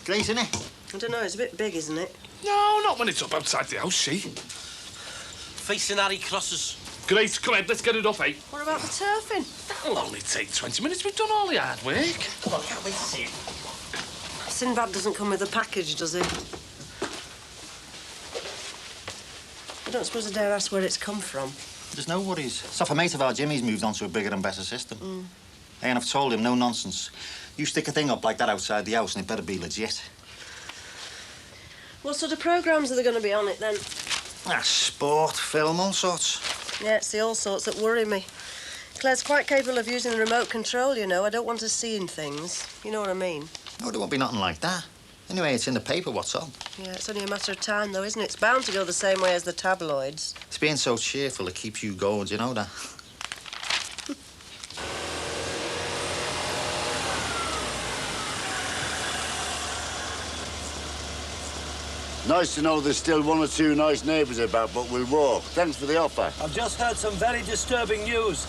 Great, isn't it? I don't know, it's a bit big, isn't it? No, not when it's up outside the house, see? Facing Harry crosses. Great, come on, let's get it up, eh? What about the turfing? That'll only take 20 minutes. We've done all the hard work. Come on, can't wait to see it. Sinbad doesn't come with a package, does he? I don't suppose I dare ask where it's come from. There's no worries. It's off a mate of our Jimmy's moved on to a bigger and better system. Hey, and I've told him, no nonsense. You stick a thing up like that outside the house and it better be legit. What sort of programmes are there going to be on it, then? Sport, film, all sorts. Yeah, it's the all sorts that worry me. Claire's quite capable of using the remote control, you know. I don't want her seeing things. You know what I mean? No, there won't be nothing like that. Anyway, it's in the paper, what's on? Yeah, it's only a matter of time, though, isn't it? It's bound to go the same way as the tabloids. It's being so cheerful, it keeps you going, do you know that? Nice to know there's still one or two nice neighbours about, but we'll walk. Thanks for the offer. I've just heard some very disturbing news.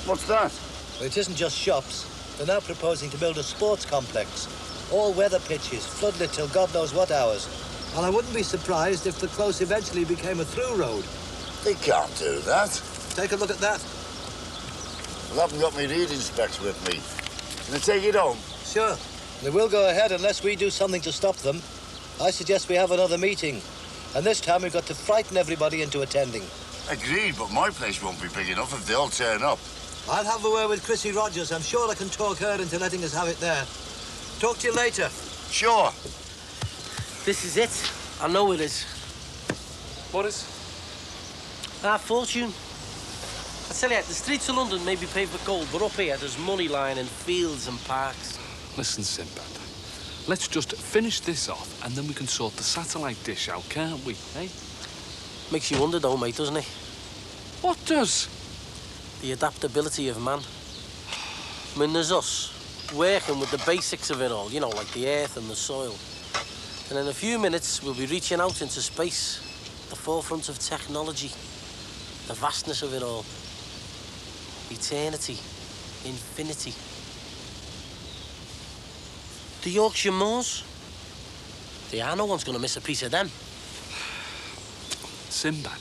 What's that? Well, it isn't just shops. They're now proposing to build a sports complex. All weather pitches, floodlit till God knows what hours. And I wouldn't be surprised if the close eventually became a through road. They can't do that. Take a look at that. Well, I haven't got my reading specs with me. Can I take it home? Sure. They will go ahead unless we do something to stop them. I suggest we have another meeting. And this time we've got to frighten everybody into attending. Agreed, but my place won't be big enough if they all turn up. I'll have a word with Chrissy Rogers. I'm sure I can talk her into letting us have it there. Talk to you later. Sure. This is it. I know it is. What is? Our fortune. I tell you, the streets of London may be paved with gold, but up here there's money lying in fields and parks. Listen, Sinbad. Let's just finish this off, and then we can sort the satellite dish out, can't we, eh? Makes you wonder, though, mate, doesn't it? What does? The adaptability of man. I mean, there's us, working with the basics of it all, you know, like the earth and the soil. And in a few minutes, we'll be reaching out into space, the forefront of technology, the vastness of it all. Eternity, infinity. The Yorkshire Moors. Yeah, no one's going to miss a piece of them. Sinbad,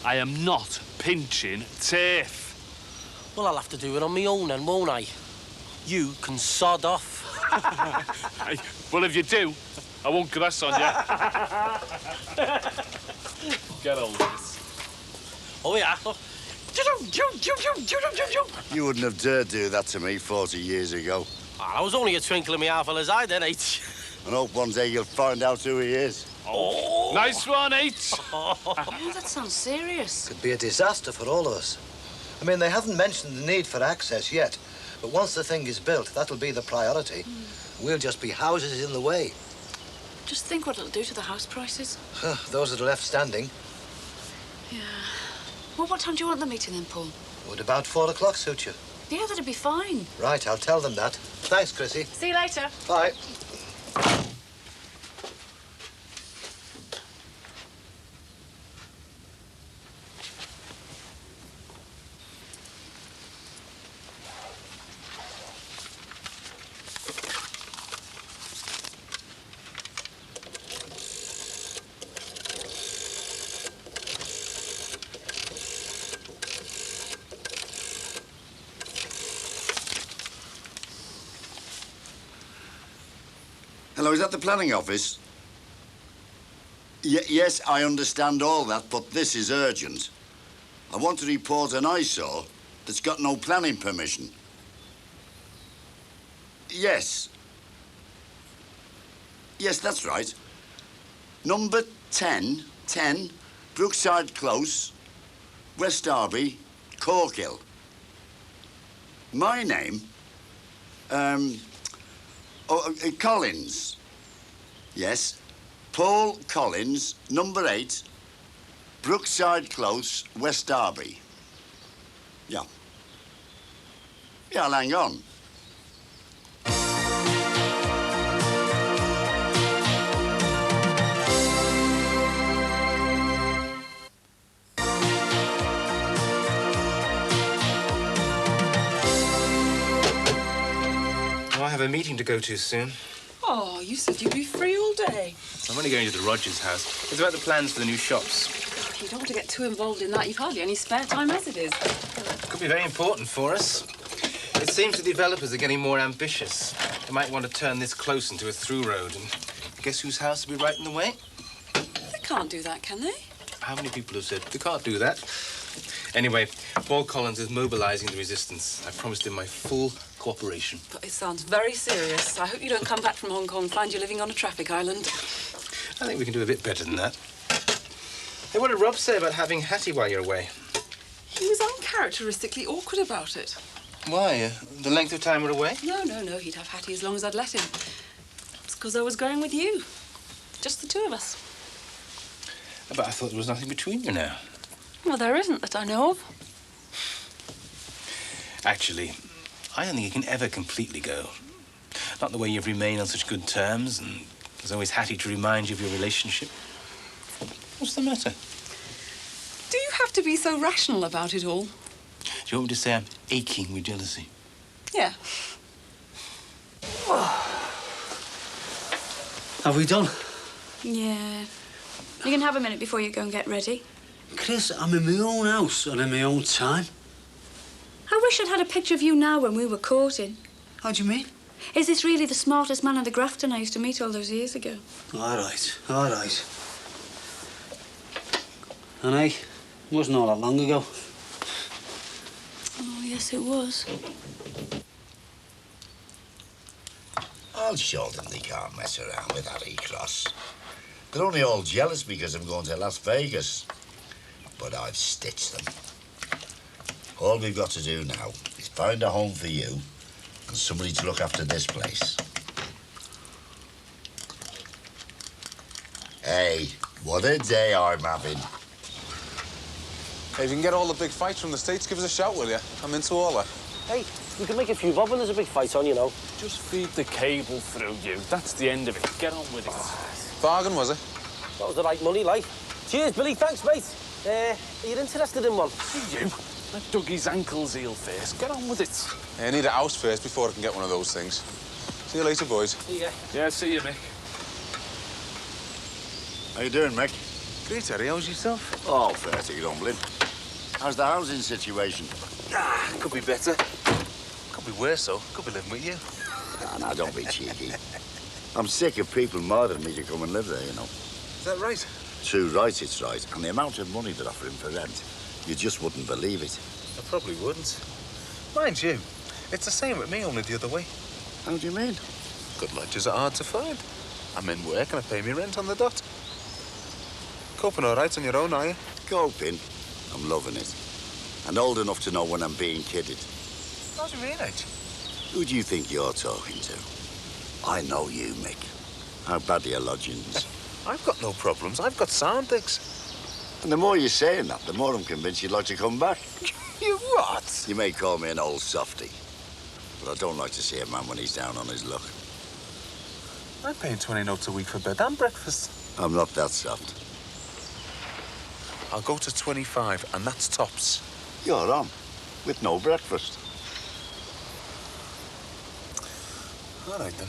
I am not pinching turf. Well, I'll have to do it on my own then, won't I? You can sod off. Hey, well, if you do, I won't grass on you. Get over this. Oh, yeah, look. You wouldn't have dared do that to me 40 years ago. I was only a twinkle in my half fella's eye then, H. And hope one day you'll find out who he is. Oh. Nice one, H. Oh, that sounds serious. Could be a disaster for all of us. I mean, they haven't mentioned the need for access yet, but once the thing is built, that'll be the priority. We'll just be houses in the way. Just think what it'll do to the house prices. Those that are left standing. Yeah. Well, what time do you want the meeting then, Paul? Would about 4 o'clock suit you? Yeah, that'd be fine. Right, I'll tell them that. Thanks, Chrissy. See you later. Bye. Hello, is that the planning office? Yes, I understand all that, but this is urgent. I want to report an eyesore that's got no planning permission. Yes. Yes, that's right. Number 10, Brookside Close, West Derby, Corkhill. My name? Collins. Yes. Paul Collins, number 8, Brookside Close, West Derby. Yeah. Yeah, I'll hang on. I have a meeting to go to soon. Oh, you said you'd be free all day. I'm only going to the Rogers house. It's about the plans for the new shops. You don't want to get too involved in that. You've hardly any spare time as it is. Could be very important for us. It seems the developers are getting more ambitious. They might want to turn this close into a through road. And guess whose house will be right in the way? They can't do that, can they? How many people have said they can't do that? Anyway, Paul Collins is mobilising the resistance. I promised him my full cooperation. But it sounds very serious. I hope you don't come back from Hong Kong and find you living on a traffic island. I think we can do a bit better than that. Hey, what did Rob say about having Hattie while you're away? He was uncharacteristically awkward about it. Why? The length of time we're away? No. He'd have Hattie as long as I'd let him. It's because I was going with you. Just the two of us. But I thought there was nothing between you now. Well, there isn't that I know of. Actually, I don't think you can ever completely go. Not the way you've remained on such good terms, and there's always Hattie to remind you of your relationship. What's the matter? Do you have to be so rational about it all? Do you want me to say I'm aching with jealousy? Yeah. Have we done? Yeah. You can have a minute before you go and get ready. Chris, I'm in my own house and in my own time. I wish I'd had a picture of you now when we were courting. How do you mean? Is this really the smartest man in the Grafton I used to meet all those years ago? All right, all right. And hey, it wasn't all that long ago. Oh, yes, it was. I'll show them they can't mess around with Harry Cross. They're only all jealous because I'm going to Las Vegas. But I've stitched them. All we've got to do now is find a home for you and somebody to look after this place. Hey, what a day I'm having. Hey, if you can get all the big fights from the States, give us a shout, will you? I'm into all that. Hey, we can make a few bob when there's a big fight on, you know. Just feed the cable through you. That's the end of it. Get on with it. Bargain, was it? That was the right money, like. Cheers, Billy. Thanks, mate. Are you interested in one? You? Let Dougie's ankles heal first. Get on with it. I need a house first before I can get one of those things. See you later, boys. See ya. Yeah, see you, Mick. How you doing, Mick? Great, Harry. How's yourself? Oh, fairly rumbling. How's the housing situation? Could be better. Could be worse, though. Could be living with you. Nah, don't be cheeky. I'm sick of people murdering me to come and live there, you know. Is that right? Too right, it's right. And the amount of money they're offering for rent, you just wouldn't believe it. I probably wouldn't. Mind you, it's the same with me, only the other way. How do you mean? Good lodgers are hard to find. I'm in work and I pay me rent on the dot. Coping all right on your own, are you? Coping? I'm loving it. And old enough to know when I'm being kidded. How do you mean, H? Who do you think you're talking to? I know you, Mick. How bad are your lodgings? I've got no problems. I've got sound digs. And the more you're saying that, the more I'm convinced you'd like to come back. You what? You may call me an old softy, but I don't like to see a man when he's down on his luck. I'm paying 20 notes a week for bed and breakfast. I'm not that soft. I'll go to 25, and that's tops. You're on, with no breakfast. All right, then.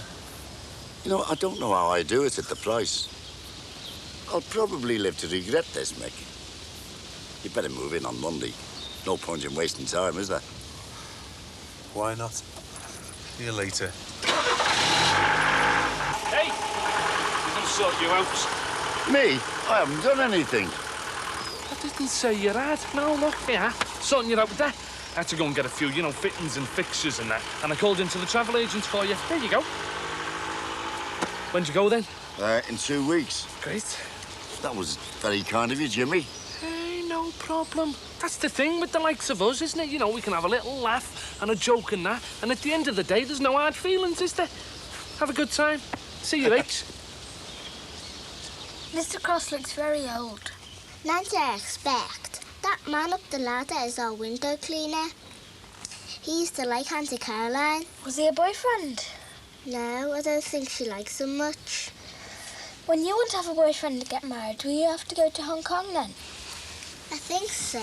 You know, I don't know how I do it at the price. I'll probably live to regret this, Mick. You better move in on Monday. No point in wasting time, is there? Why not? See you later. Hey! I'm gonna sort you out. Me? I haven't done anything. I didn't say you had. No, look, yeah. Sorting you out with that. I had to go and get a few, you know, fittings and fixtures and that. And I called into the travel agents for you. There you go. When'd you go then? In 2 weeks. Great. That was very kind of you, Jimmy. Hey, no problem. That's the thing with the likes of us, isn't it? You know, we can have a little laugh and a joke and that. And at the end of the day, there's no hard feelings, is there? Have a good time. See you, H. Mr. Cross looks very old. Not I expect. That man up the ladder is our window cleaner. He used to like Auntie Caroline. Was he a boyfriend? No, I don't think she likes him much. When you want to have a boyfriend to get married, will you have to go to Hong Kong then? I think so.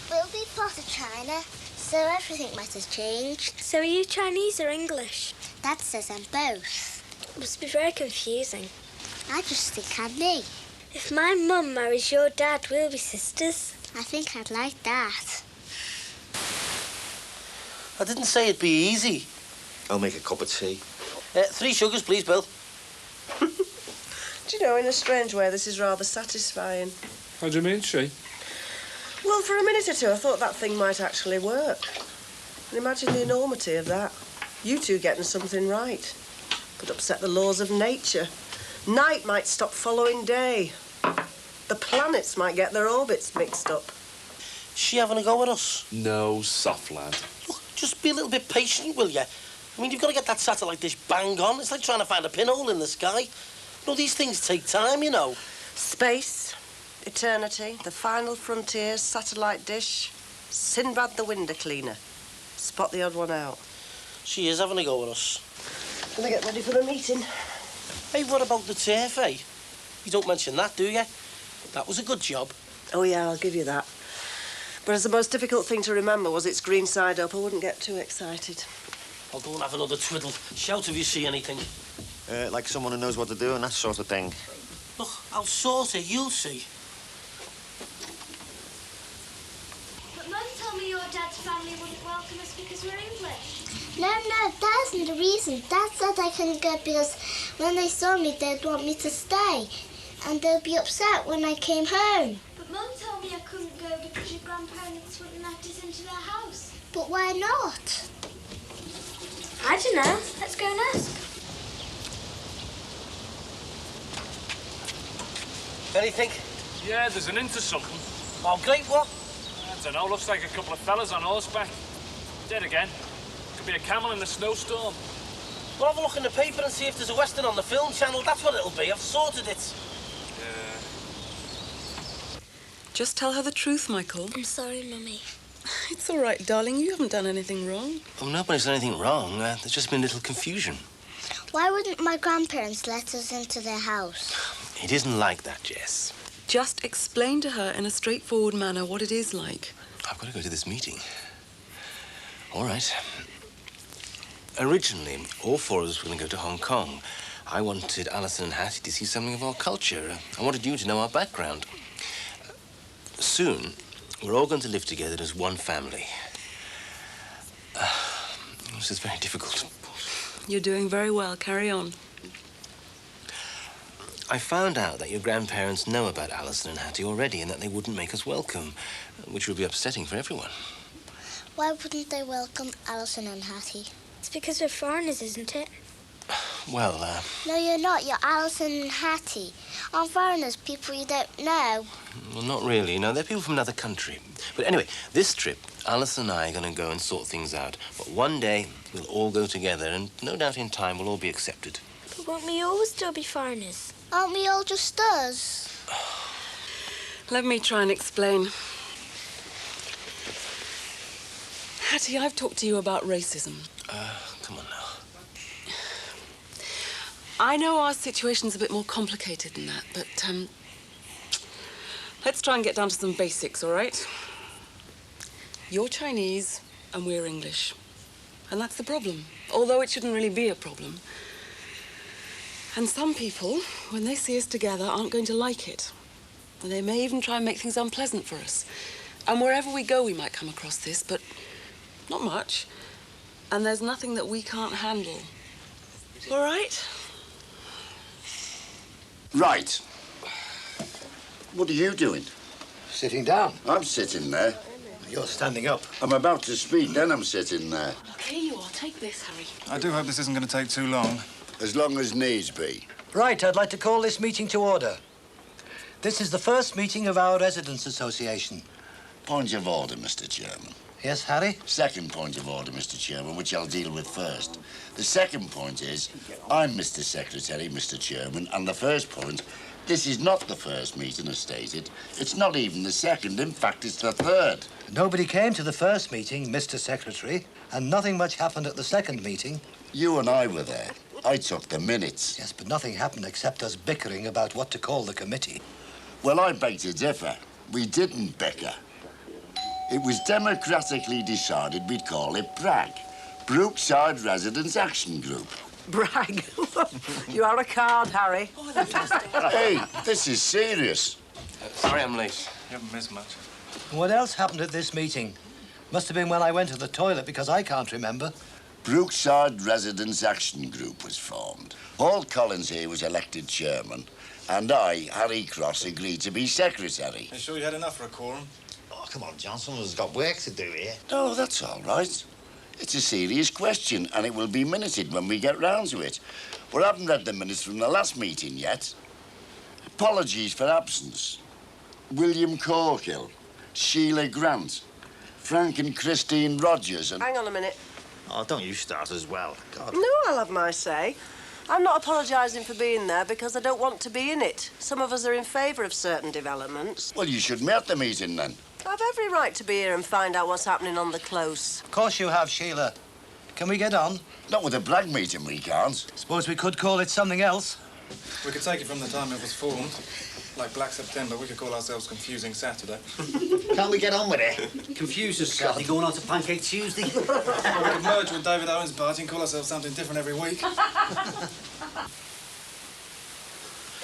We'll be part of China, so everything might have changed. So are you Chinese or English? Dad says I'm both. It must be very confusing. I just think I'm me. If my mum marries your dad, we'll be sisters. I think I'd like that. I didn't say it'd be easy. I'll make a cup of tea. 3 sugars, please, Bill. Do you know, in a strange way, this is rather satisfying. How do you mean, she? Well, for a minute or two, I thought that thing might actually work. And imagine the enormity of that. You two getting something right. Could upset the laws of nature. Night might stop following day. The planets might get their orbits mixed up. She having a go at us? No, soft lad. Look, just be a little bit patient, will you? I mean, you've got to get that satellite dish bang on. It's like trying to find a pinhole in the sky. You know, these things take time, you know. Space, eternity, the final frontiers, satellite dish, Sinbad the window cleaner. Spot the odd one out. She is having a go at us. Gonna get ready for the meeting. Hey, what about the turf, eh? You don't mention that, do you? That was a good job. Oh, yeah, I'll give you that. But as the most difficult thing to remember was its green side up, I wouldn't get too excited. I'll go and have another twiddle. Shout if you see anything. Like someone who knows what to do and that sort of thing. Look, I'll sort it, you'll see. Dad's family wouldn't welcome us because we're English. No, that isn't the reason. Dad said I couldn't go because when they saw me, they'd want me to stay. And they'd be upset when I came home. But Mum told me I couldn't go because your grandparents wouldn't let us into their house. But why not? I don't know. Let's go and ask. Anything? Yeah, there's an into something. Oh, great, what? I don't know, looks like a couple of fellas on horseback. Dead again. Could be a camel in a snowstorm. Well, have a look in the paper and see if there's a western on the film channel. That's what it'll be. I've sorted it. Just tell her the truth, Michael. I'm sorry, Mummy. It's all right, darling. You haven't done anything wrong. Oh, nobody's done anything wrong. There's just been a little confusion. Why wouldn't my grandparents let us into their house? It isn't like that, Jess. Just explain to her in a straightforward manner what it is like. I've got to go to this meeting. All right. Originally, all four of us were going to go to Hong Kong. I wanted Alison and Hattie to see something of our culture. I wanted you to know our background. Soon, we're all going to live together as one family. This is very difficult. You're doing very well. Carry on. I found out that your grandparents know about Alison and Hattie already and that they wouldn't make us welcome, which would be upsetting for everyone. Why wouldn't they welcome Alison and Hattie? It's because we're foreigners, isn't it? Well, No, you're not. You're Alison and Hattie. Aren't foreigners people you don't know? well, not really. No, they're people from another country. But anyway, this trip, Alison and I are going to go and sort things out. But one day, we'll all go together, and no doubt in time, we'll all be accepted. But won't we always still be foreigners? Aren't we all just us? Let me try and explain. Hattie, I've talked to you about racism. Come on now. I know our situation's a bit more complicated than that, but, let's try and get down to some basics, all right? You're Chinese and we're English. And that's the problem, although it shouldn't really be a problem. And some people, when they see us together, aren't going to like it. And they may even try and make things unpleasant for us. And wherever we go, we might come across this, but not much. And there's nothing that we can't handle. All right? Right. What are you doing? Sitting down. I'm sitting there. You're standing up. I'm about to speak, then I'm sitting there. Look, here you are. Take this, Harry. I do hope this isn't going to take too long. As long as needs be. Right, I'd like to call this meeting to order. This is the first meeting of our Residents' Association. Point of order, Mr. Chairman. Yes, Harry? Second point of order, Mr. Chairman, which I'll deal with first. The second point is, I'm Mr. Secretary, Mr. Chairman, and the first point, this is not the first meeting as stated. It's not even the second. In fact, it's the third. Nobody came to the first meeting, Mr. Secretary, and nothing much happened at the second meeting. You and I were there. I took the minutes. Yes, but nothing happened except us bickering about what to call the committee. Well, I beg to differ. We didn't bicker. It was democratically decided we'd call it BRAG, Brookside Residents Action Group. Brag. You are a card, Harry. Hey, this is serious. Sorry I'm late. You haven't missed much. What else happened at this meeting? Must have been when I went to the toilet, because I can't remember. Brookside Residents Action Group was formed. Hall Collins here was elected chairman, and I, Harry Cross, agreed to be secretary. Are you sure you had enough for a quorum? Oh, come on, John. Someone's got work to do here. No, that's all right. It's a serious question, and it will be minuted when we get round to it. We haven't read the minutes from the last meeting yet. Apologies for absence. William Corkill, Sheila Grant, Frank and Christine Rogers, and... Hang on a minute. Oh, don't you start as well. God. No, I'll have my say. I'm not apologising for being there because I don't want to be in it. Some of us are in favour of certain developments. Well, you should be at the meeting, then. I've every right to be here and find out what's happening on the close. Of course you have, Sheila. Can we get on? Not with a BRAG meeting, we can't. Suppose we could call it something else. We could take it from the time it was formed. Like Black September, we could call ourselves Confusing Saturday. Can't we get on with it? Confuse us, Scotty, going on to Pancake Tuesday. Or we could merge with David Owen's party and call ourselves something different every week.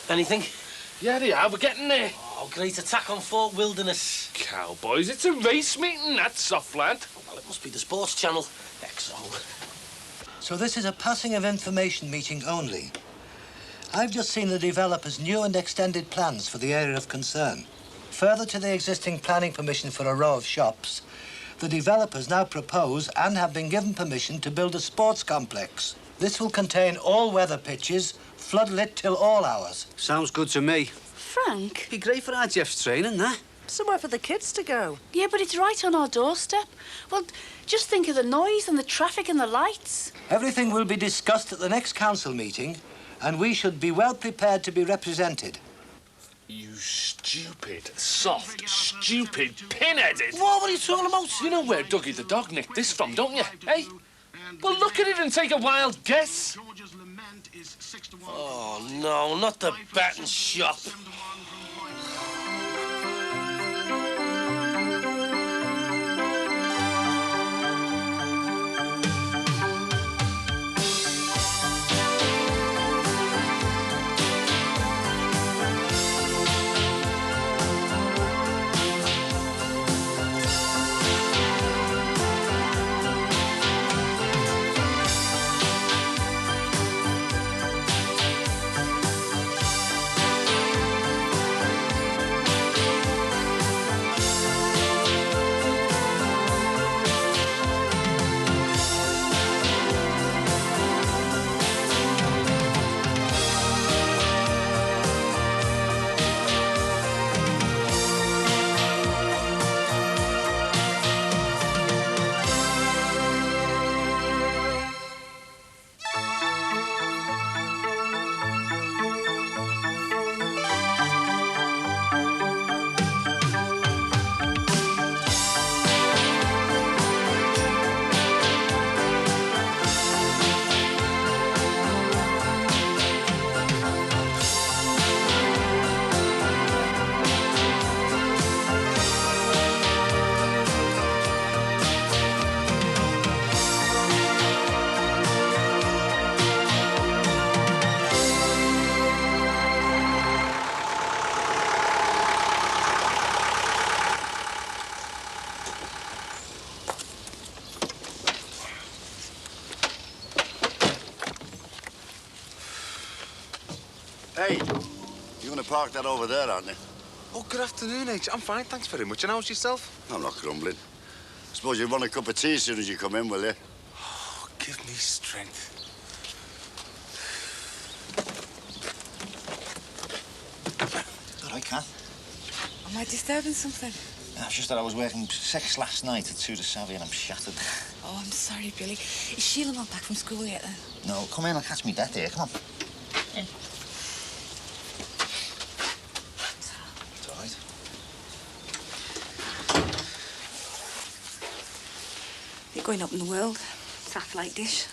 Anything? Yeah, we're getting there. Oh, great attack on Fort Wilderness. Cowboys, it's a race meeting, that's soft, lad. Well, it must be the sports channel. XO. So this is a passing of information meeting only. I've just seen the developer's new and extended plans for the area of concern. Further to the existing planning permission for a row of shops, the developers now propose and have been given permission to build a sports complex. This will contain all weather pitches, floodlit till all hours. Sounds good to me. Frank? Be great for our Jeff's training, that. Somewhere for the kids to go. Yeah, but it's right on our doorstep. Well, just think of the noise and the traffic and the lights. Everything will be discussed at the next council meeting, and we should be well prepared to be represented. You stupid, soft, stupid, pin-headed. What are you talking about? You know where Dougie the dog nicked this from, don't you? Hey? Well, look at it and take a wild guess. Oh, no, not the betting shop. Hey, you're going to park that over there, aren't you? Oh, good afternoon, H. I'm fine, thanks very much. And how's yourself? I'm not grumbling. Suppose you'll want a cup of tea as soon as you come in, will you? Oh, give me strength. All right, Kath. Am I disturbing something? It's just that I was working 6 last night at 2 to Savvy and I'm shattered. Oh, I'm sorry, Billy. Is Sheila not back from school yet, then? No, come in, I'll catch me death here. Come on. In. It's all right. You're going up in the world. Satellite dish.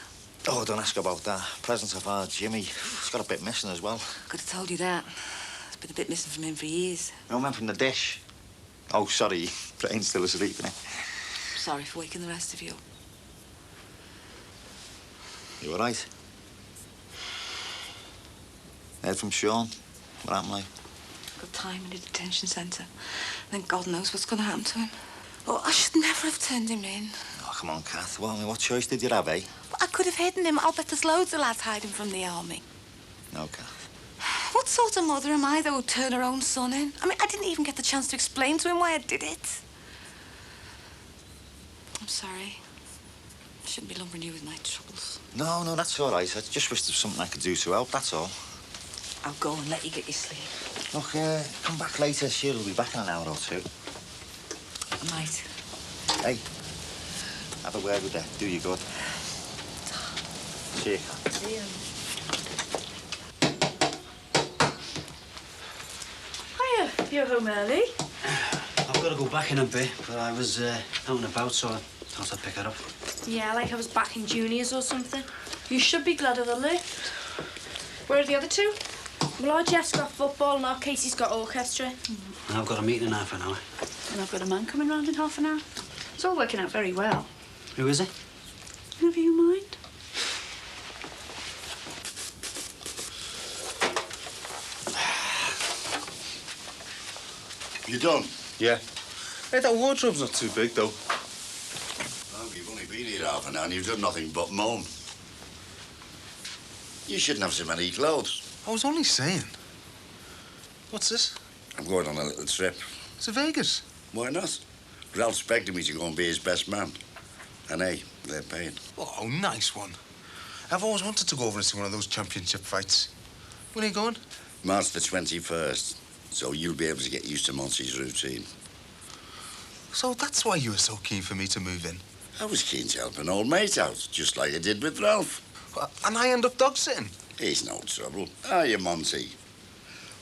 Oh, don't ask about that. Presents of our Jimmy. He's got a bit missing as well. Could have told you that. There's been a bit missing from him for years. No man from the dish. Oh, sorry. Brain's still asleep, innit? Sorry for waking the rest of you. You all right? Heard from Sean? What happened, like? Got time in the detention centre. Then God knows what's going to happen to him. Oh, I should never have turned him in. Oh, come on, Kath. Well, I mean, what choice did you have, eh? I could have hidden him. I'll bet there's loads of lads hiding from the army. No, Kath. What sort of mother am I that would turn her own son in? I mean, I didn't even get the chance to explain to him why I did it. I'm sorry. I shouldn't be lumbering you with my troubles. No, that's all right. I just wish there was something I could do to help, that's all. I'll go and let you get your sleep. Look, come back later. She'll be back in an hour or two. I might. Hey, have a word with her. Do you good. See you, Kath. See you. Hiya, you're home early. I've got to go back in a bit, but I was out and about, so I thought I'd pick her up. Yeah, like I was back in juniors or something. You should be glad of the lift. Where are the other two? Well, our Jeff's got football and our Casey's got orchestra. And I've got a meeting in half an hour. And I've got a man coming round in half an hour. It's all working out very well. Who is it? Never you mind. You done? Yeah. Hey, that wardrobe's not too big, though. Well, you've only been here half an hour and you've done nothing but moan. You shouldn't have so many clothes. I was only saying. What's this? I'm going on a little trip. To Vegas. Why not? Ralph's begged me to go and be his best man. And hey, they're paying. Oh, nice one. I've always wanted to go over and see one of those championship fights. When are you going? March the 21st. So you'll be able to get used to Monty's routine. So that's why you were so keen for me to move in? I was keen to help an old mate out, just like I did with Ralph. And I end up dog sitting? He's no trouble. Are you, Monty?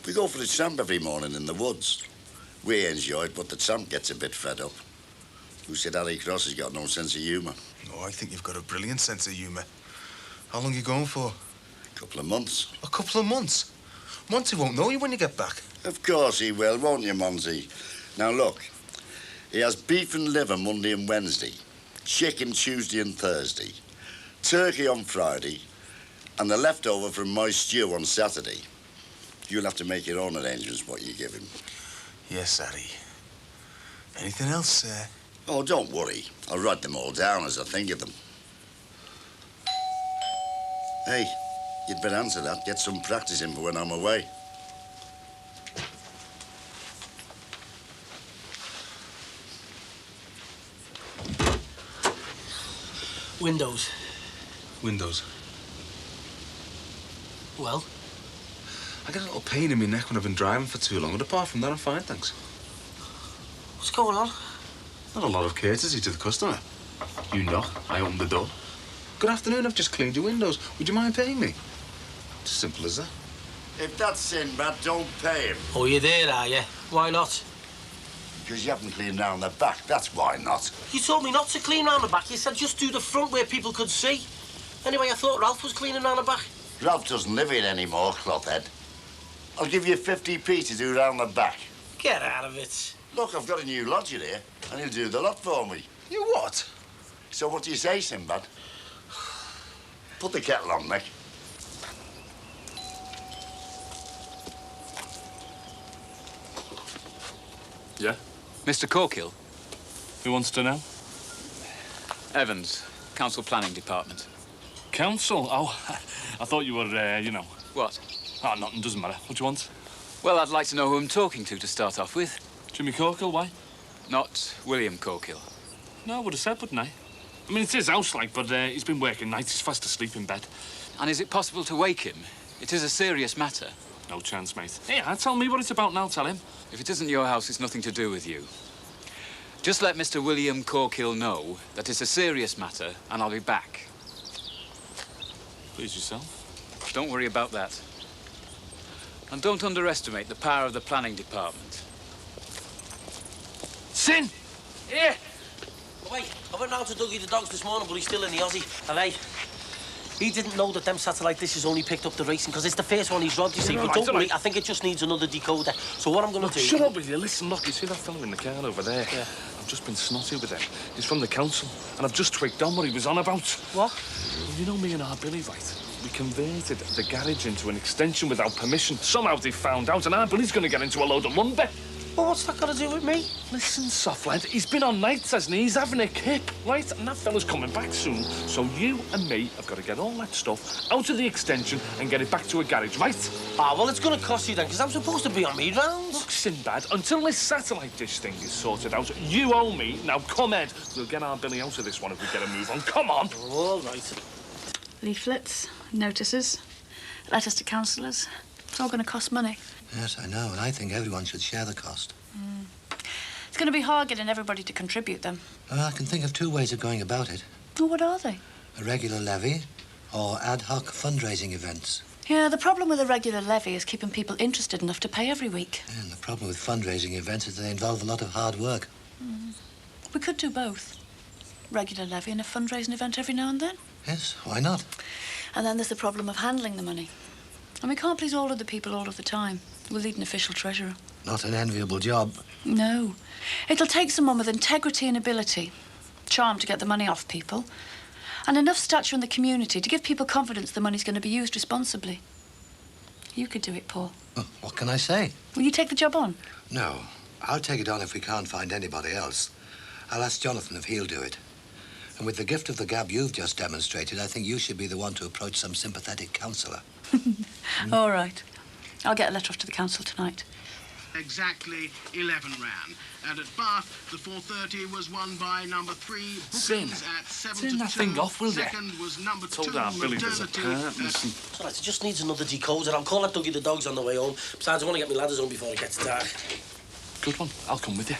We go for a tramp every morning in the woods. We enjoy it, but the tramp gets a bit fed up. Who said Harry Cross has got no sense of humour? Oh, I think you've got a brilliant sense of humour. How long are you going for? A couple of months. A couple of months? Monty won't know you when you get back. Of course he will, won't you, Monty? Now, look. He has beef and liver Monday and Wednesday, chicken Tuesday and Thursday, turkey on Friday, and the leftover from my stew on Saturday. You'll have to make your own arrangements what you give him. Yes, Harry. Anything else, sir? Oh, don't worry. I'll write them all down as I think of them. Hey, you'd better answer that. Get some practice in for when I'm away. Windows. Windows. Well? I get a little pain in my neck when I've been driving for too long, but apart from that, I'm fine, thanks. What's going on? Not a lot of courtesy to the customer. You knock, I open the door. Good afternoon, I've just cleaned your windows. Would you mind paying me? It's as simple as that. If that's Sinbad, don't pay him. Oh, you're there, are you? Why not? Because you haven't cleaned round the back, that's why not. You told me not to clean round the back. You said just do the front where people could see. Anyway, I thought Ralph was cleaning round the back. Ralph doesn't live here anymore, clothhead. I'll give you 50p to do round the back. Get out of it. Look, I've got a new lodger here, and he'll do the lot for me. You what? So what do you say, Sinbad? Put the kettle on, Mick. Yeah? Mr. Corkill. Who wants to know? Evans, Council Planning Department. Council? Oh, I thought you were, you know. What? Oh, nothing, doesn't matter. What do you want? Well, I'd like to know who I'm talking to start off with. Jimmy Corkill, why? Not William Corkill. No, I would have said, wouldn't I? I mean, it's his house, like, but he's been working nights. He's fast asleep in bed. And is it possible to wake him? It is a serious matter. No chance, mate. Yeah, tell me what it's about now, tell him. If it isn't your house, it's nothing to do with you. Just let Mr. William Corkill know that it's a serious matter, and I'll be back. Please yourself. Don't worry about that. And don't underestimate the power of the planning department. Sin! Here! Wait, I went round to Dougie the dogs this morning, but he's still in the Aussie. And hey, he didn't know that them satellite dishes only picked up the racing, because it's the first one he's robbed, you see. But don't worry, I think it just needs another decoder. So what I'm going to do... Shut up with you. Listen, look, you see that fellow in the car over there? Yeah. I've just been snotty with him. He's from the council, and I've just twigged on what he was on about. What? Well, you know me and our Billy, right? We converted the garage into an extension without permission. Somehow they found out, and our Billy's going to get into a load of lumber. Well, what's that got to do with me? Listen, soft lad, he's been on nights, hasn't he? He's having a kip, right? And that fella's coming back soon. So you and me have got to get all that stuff out of the extension and get it back to a garage, right? Ah, well, it's going to cost you then, because I'm supposed to be on me rounds. Look, Sinbad, until this satellite dish thing is sorted out, you owe me. Now, come, Ed. We'll get our Billy out of this one if we get a move on. Come on. All right. Leaflets, notices, letters to councillors. It's all going to cost money. Yes, I know, and I think everyone should share the cost. It's going to be hard getting everybody to contribute them. I can think of two ways of going about it. Well, what are they? A regular levy or ad hoc fundraising events. Yeah, the problem with a regular levy is keeping people interested enough to pay every week. And the problem with fundraising events is they involve a lot of hard work. We could do both. Regular levy and a fundraising event every now and then. Yes, why not? And then there's the problem of handling the money. And we can't please all of the people all of the time. We'll need an official treasurer. Not an enviable job. No. It'll take someone with integrity and ability, charm to get the money off people, and enough stature in the community to give people confidence the money's going to be used responsibly. You could do it, Paul. Well, what can I say? Will you take the job on? No. I'll take it on if we can't find anybody else. I'll ask Jonathan if he'll do it. And with the gift of the gab you've just demonstrated, I think you should be the one to approach some sympathetic counsellor. All right. I'll get a letter off to the council tonight. Exactly 11 ran. And at Bath, the 4:30 was won by number 3, Bookings at 7 Turn to that 2. thing off, will you? Second was number 2, Told our Billy there's a Modernity. listen. It's all right, it just needs another decoder. I'll call that Dougie the dogs on the way home. Besides, I want to get my ladders home before it gets dark. Good one. I'll come with you.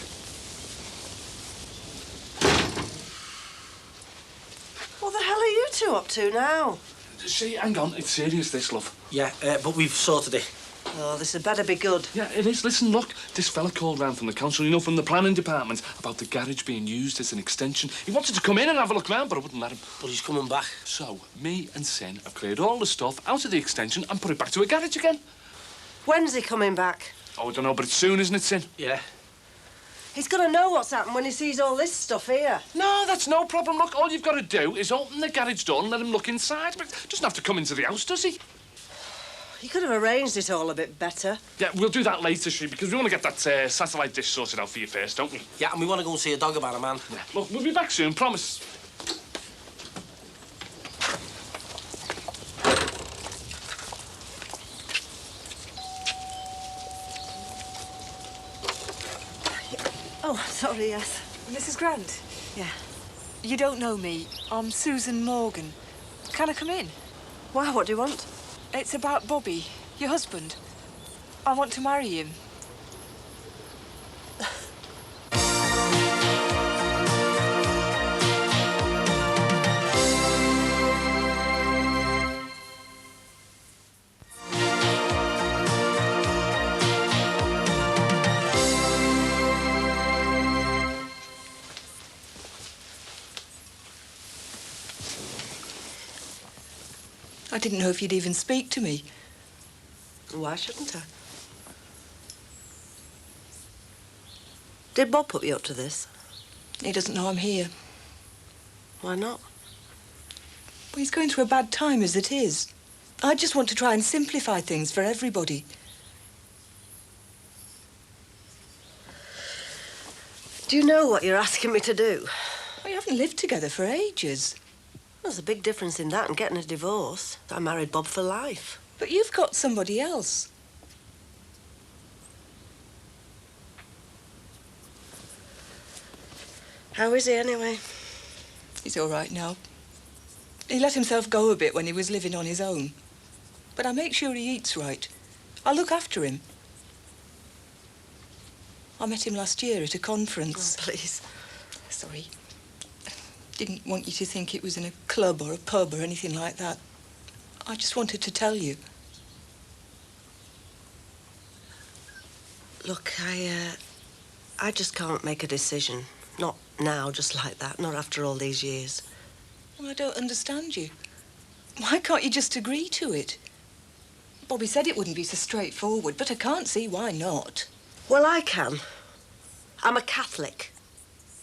What the hell are you two up to now? See, hang on. It's serious, this, love. Yeah, but we've sorted it. Oh, this had better be good. Yeah, it is. Listen, look. This fella called round from the council, you know, from the planning department, about the garage being used as an extension. He wanted to come in and have a look round, but I wouldn't let him. But he's coming back. So, me and Sin have cleared all the stuff out of the extension and put it back to a garage again. When's he coming back? Oh, I don't know, but it's soon, isn't it, Sin? Yeah. He's going to know what's happened when he sees all this stuff here. No, that's no problem. Look, all you've got to do is open the garage door and let him look inside. But he doesn't have to come into the house, does he? He could have arranged it all a bit better. Yeah, we'll do that later, because we want to get that satellite dish sorted out for you first, don't we? Yeah, and we want to go and see a dog about a man. Yeah. Look, we'll be back soon, promise. Oh, sorry, yes. Mrs. Grant? Yeah. You don't know me. I'm Susan Morgan. Can I come in? Why, what do you want? It's about Bobby, your husband. I want to marry him. I didn't know if you'd even speak to me. Why shouldn't I? Did Bob put you up to this? He doesn't know I'm here. Why not? Well, he's going through a bad time as it is. I just want to try and simplify things for everybody. Do you know what you're asking me to do? We haven't lived together for ages. There's a big difference in that and getting a divorce. I married Bob for life. But you've got somebody else. How is he, anyway? He's all right now. He let himself go a bit when he was living on his own. But I make sure he eats right. I look after him. I met him last year at a conference. Oh, please. Sorry. Didn't want you to think it was in a club or a pub or anything like that. I just wanted to tell you. Look, I just can't make a decision. Not now, just like that. Not after all these years. Well, I don't understand you. Why can't you just agree to it? Bobby said it wouldn't be so straightforward, but I can't see why not. Well, I can. I'm a Catholic.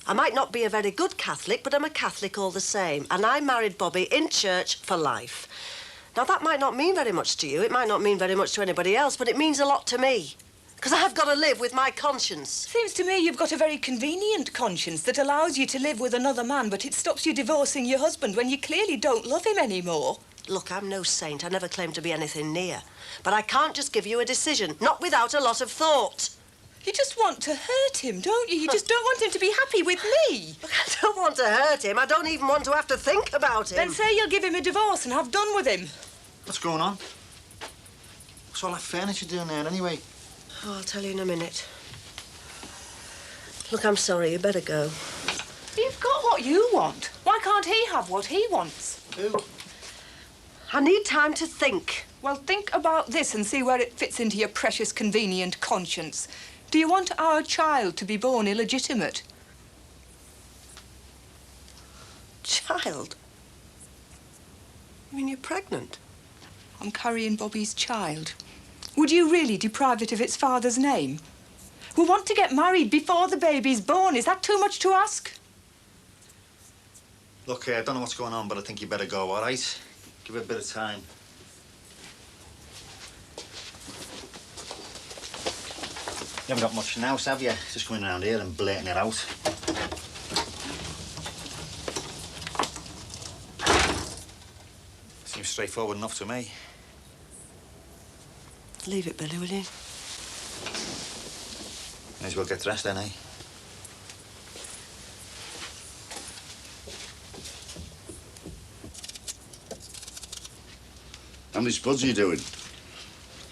I might not be a very good Catholic, but I'm a Catholic all the same. And I married Bobby in church for life. Now, that might not mean very much to you. It might not mean very much to anybody else, but it means a lot to me. Because I've got to live with my conscience. Seems to me you've got a very convenient conscience that allows you to live with another man, but it stops you divorcing your husband when you clearly don't love him anymore. Look, I'm no saint. I never claimed to be anything near. But I can't just give you a decision, not without a lot of thought. You just want to hurt him, don't you? You just don't want him to be happy with me. Look, I don't want to hurt him. I don't even want to have to think about him. Then say you'll give him a divorce and have done with him. What's going on? What's all that furniture doing there, anyway? Oh, I'll tell you in a minute. Look, I'm sorry. You better go. You've got what you want. Why can't he have what he wants? Who? I need time to think. Well, think about this and see where it fits into your precious, convenient conscience. Do you want our child to be born illegitimate? Child? You mean you're pregnant? I'm carrying Bobby's child. Would you really deprive it of its father's name? We want to get married before the baby's born. Is that too much to ask? Look, I don't know what's going on, but I think you better go, all right? Give it a bit of time. You haven't got much in the house, have you? Just coming around here and blating it out. Seems straightforward enough to me. Leave it, Billy, will you? May as well get dressed then, eh? How many spuds are you doing?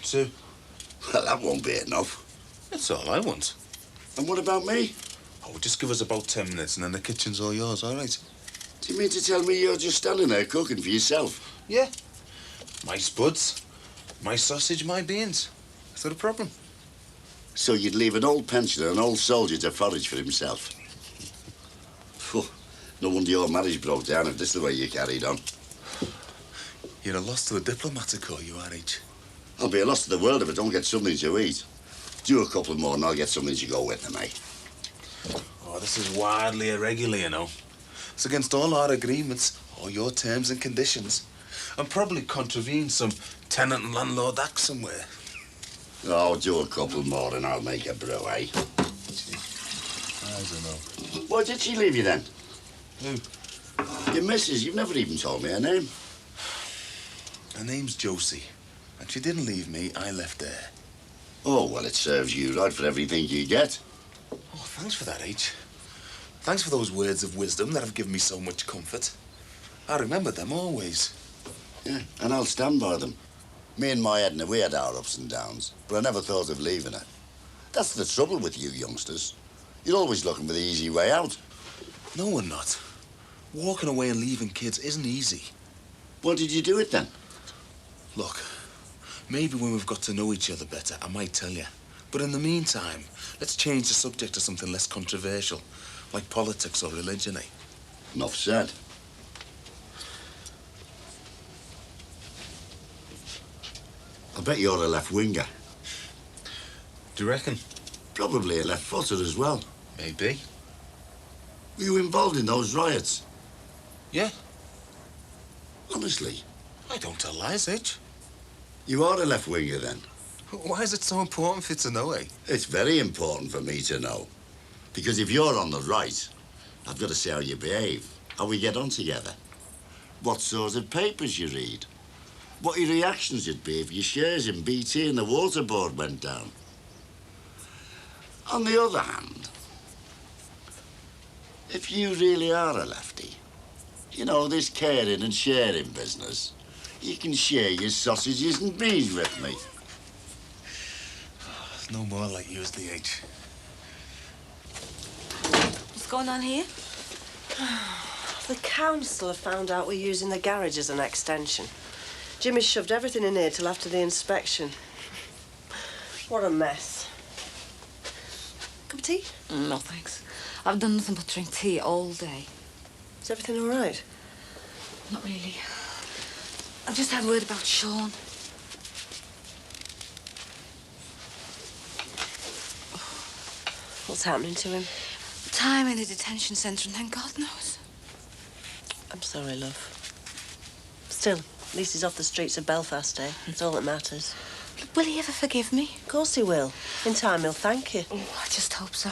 2. Well, that won't be enough. That's all I want. And what about me? Oh, just give us about 10 minutes and then the kitchen's all yours, all right? Do you mean to tell me you're just standing there cooking for yourself? Yeah. My spuds, my sausage, my beans. Is that a problem? So you'd leave an old pensioner, an old soldier, to forage for himself? Phew, no wonder your marriage broke down if this is the way you carried on. You're a loss to the diplomat, I call you, R.H. I'll be a loss to the world if I don't get something to eat. Do a couple more and I'll get something to go with them, mate. Oh, this is wildly irregular, you know. It's against all our agreements, all your terms and conditions, and probably contravenes some tenant and landlord act somewhere. Oh, do a couple more and I'll make a brew, eh? I don't know. Why did she leave you then? Who? Your missus. You've never even told me her name. Her name's Josie, and she didn't leave me, I left her. Oh, well, it serves you right for everything you get. Oh, thanks for that, H. Thanks for those words of wisdom that have given me so much comfort. I remember them always. Yeah, and I'll stand by them. Me and my Edna, we had our ups and downs, but I never thought of leaving her. That's the trouble with you youngsters. You're always looking for the easy way out. No, we're not. Walking away and leaving kids isn't easy. Why did you do it then? Look, maybe when we've got to know each other better, I might tell you. But in the meantime, let's change the subject to something less controversial, like politics or religion, eh? Enough said. I bet you're a left-winger. Do you reckon? Probably a left-footer as well. Maybe. Were you involved in those riots? Yeah. Honestly? I don't tell lies, H. You are a left-winger, then? Why is it so important for you to know, eh? It's very important for me to know. Because if you're on the right, I've got to see how you behave, how we get on together, what sort of papers you read, what your reactions would be if your shares in BT and the water board went down. On the other hand, if you really are a lefty, you know, this caring and sharing business, you can share your sausages and beans with me. No more like you as the H. What's going on here? The council have found out we're using the garage as an extension. Jimmy's shoved everything in here till after the inspection. What a mess. Cup of tea? No, thanks. I've done nothing but drink tea all day. Is everything all right? Not really. I've just had word about Sean. What's happening to him? Time in a detention centre and then God knows. I'm sorry, love. Still, at least he's off the streets of Belfast, eh? That's all that matters. Will he ever forgive me? Of course he will. In time, he'll thank you. Oh, I just hope so.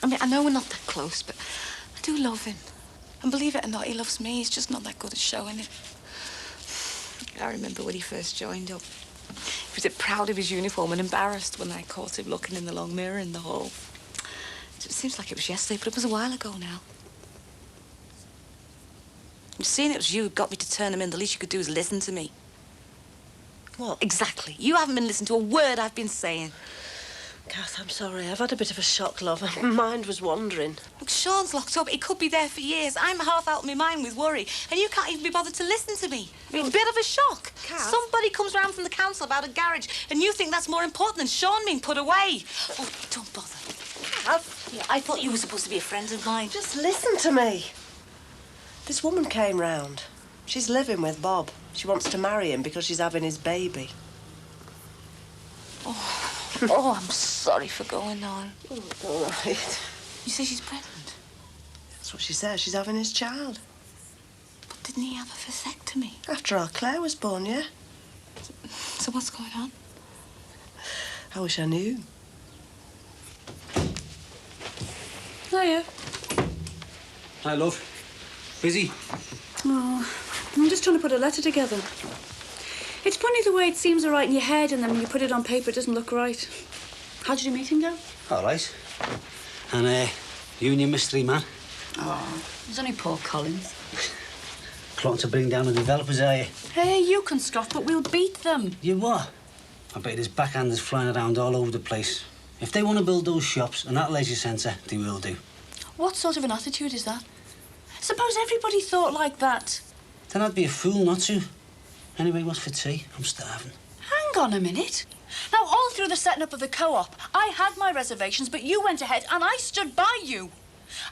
I mean, I know we're not that close, but I do love him. And believe it or not, he loves me. He's just not that good at showing it. I remember when he first joined up. He was proud of his uniform and embarrassed when I caught him looking in the long mirror in the hall. It seems like it was yesterday, but it was a while ago now. And seeing it was you who got me to turn him in, the least you could do is listen to me. What? Exactly. You haven't been listening to a word I've been saying. Kath, I'm sorry. I've had a bit of a shock, love. My mind was wandering. Look, Sean's locked up. He could be there for years. I'm half out of my mind with worry. And you can't even be bothered to listen to me. I mean, a bit of a shock. Kath? Somebody comes round from the council about a garage, and you think that's more important than Sean being put away. Oh, don't bother. Kath? Yeah, I thought you were supposed to be a friend of mine. Just listen to me. This woman came round. She's living with Bob. She wants to marry him because she's having his baby. Oh, I'm sorry for going on. Oh, all right. You say she's pregnant? That's what she says. She's having his child. But didn't he have a vasectomy? After our Claire was born, yeah? So what's going on? I wish I knew. Hiya. Hi, love. Busy? Oh, I'm just trying to put a letter together. It's funny the way it seems all right in your head and then when you put it on paper it doesn't look right. How did your meeting go? All right. And, you and your mystery man? Oh, there's only Paul Collins. Plotting to bring down the developers, are you? Hey, you can scoff, but we'll beat them. You what? I bet there's backhanders flying around all over the place. If they want to build those shops and that leisure centre, they will do. What sort of an attitude is that? Suppose everybody thought like that. Then I'd be a fool not to. Anyway, what's for tea? I'm starving. Hang on a minute. Now, all through the setting up of the co-op, I had my reservations, but you went ahead and I stood by you.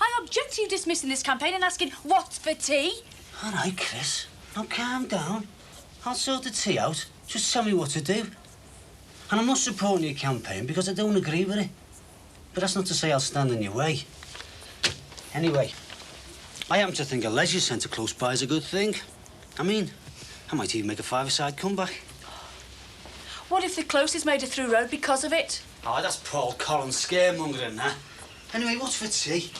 I object to you dismissing this campaign and asking, what's for tea? All right, Chris. Now, calm down. I'll sort the tea out. Just tell me what to do. And I'm not supporting your campaign because I don't agree with it. But that's not to say I'll stand in your way. Anyway, I happen to think a leisure centre close by is a good thing. I mean, I might even make a five-a-side comeback. What if the closest made a through road because of it? Oh, that's Paul Collins scaremongering that. Anyway, what's for tea?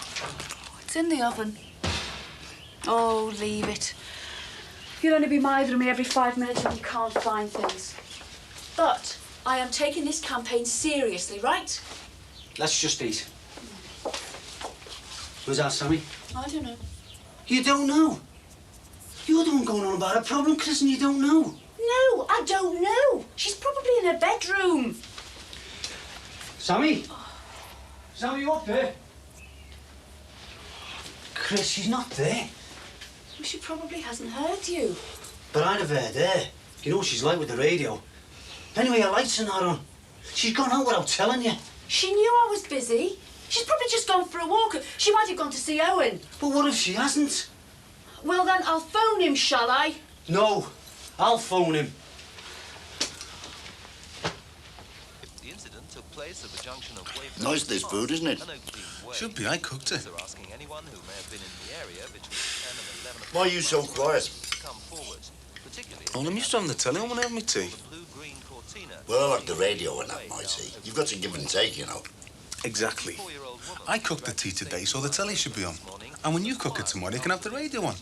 It's in the oven. Oh, leave it. You'll only be mithering me every 5 minutes and you can't find things. But I am taking this campaign seriously, right? Let's just eat. Who's that, Sammy? I don't know. You don't know? You're the one going on about a problem, Chris, and you don't know. No, I don't know. She's probably in her bedroom. Sammy? Sammy, you up there? Chris, she's not there. Well, she probably hasn't heard you. But I'd have heard her. You know what she's like with the radio. Anyway, her lights are not on. She's gone out without telling you. She knew I was busy. She's probably just gone for a walk. She might have gone to see Owen. But what if she hasn't? Well, then I'll phone him, shall I? No, I'll phone him. The incident took place at the junction of Wayfair. Nice, this food, isn't it? Should be. I cooked it. Asking anyone who may have been in the area between 10 and 11 Why are you so quiet? come forward, particularly Oh, I'm used to having the telly on when I have my tea. blue-green cortina. Well, I like the radio and that, my tea. You've got to give and take, you know. Exactly. I cooked the tea today, so the telly should be on. And when you cook it tomorrow, you can have the radio on.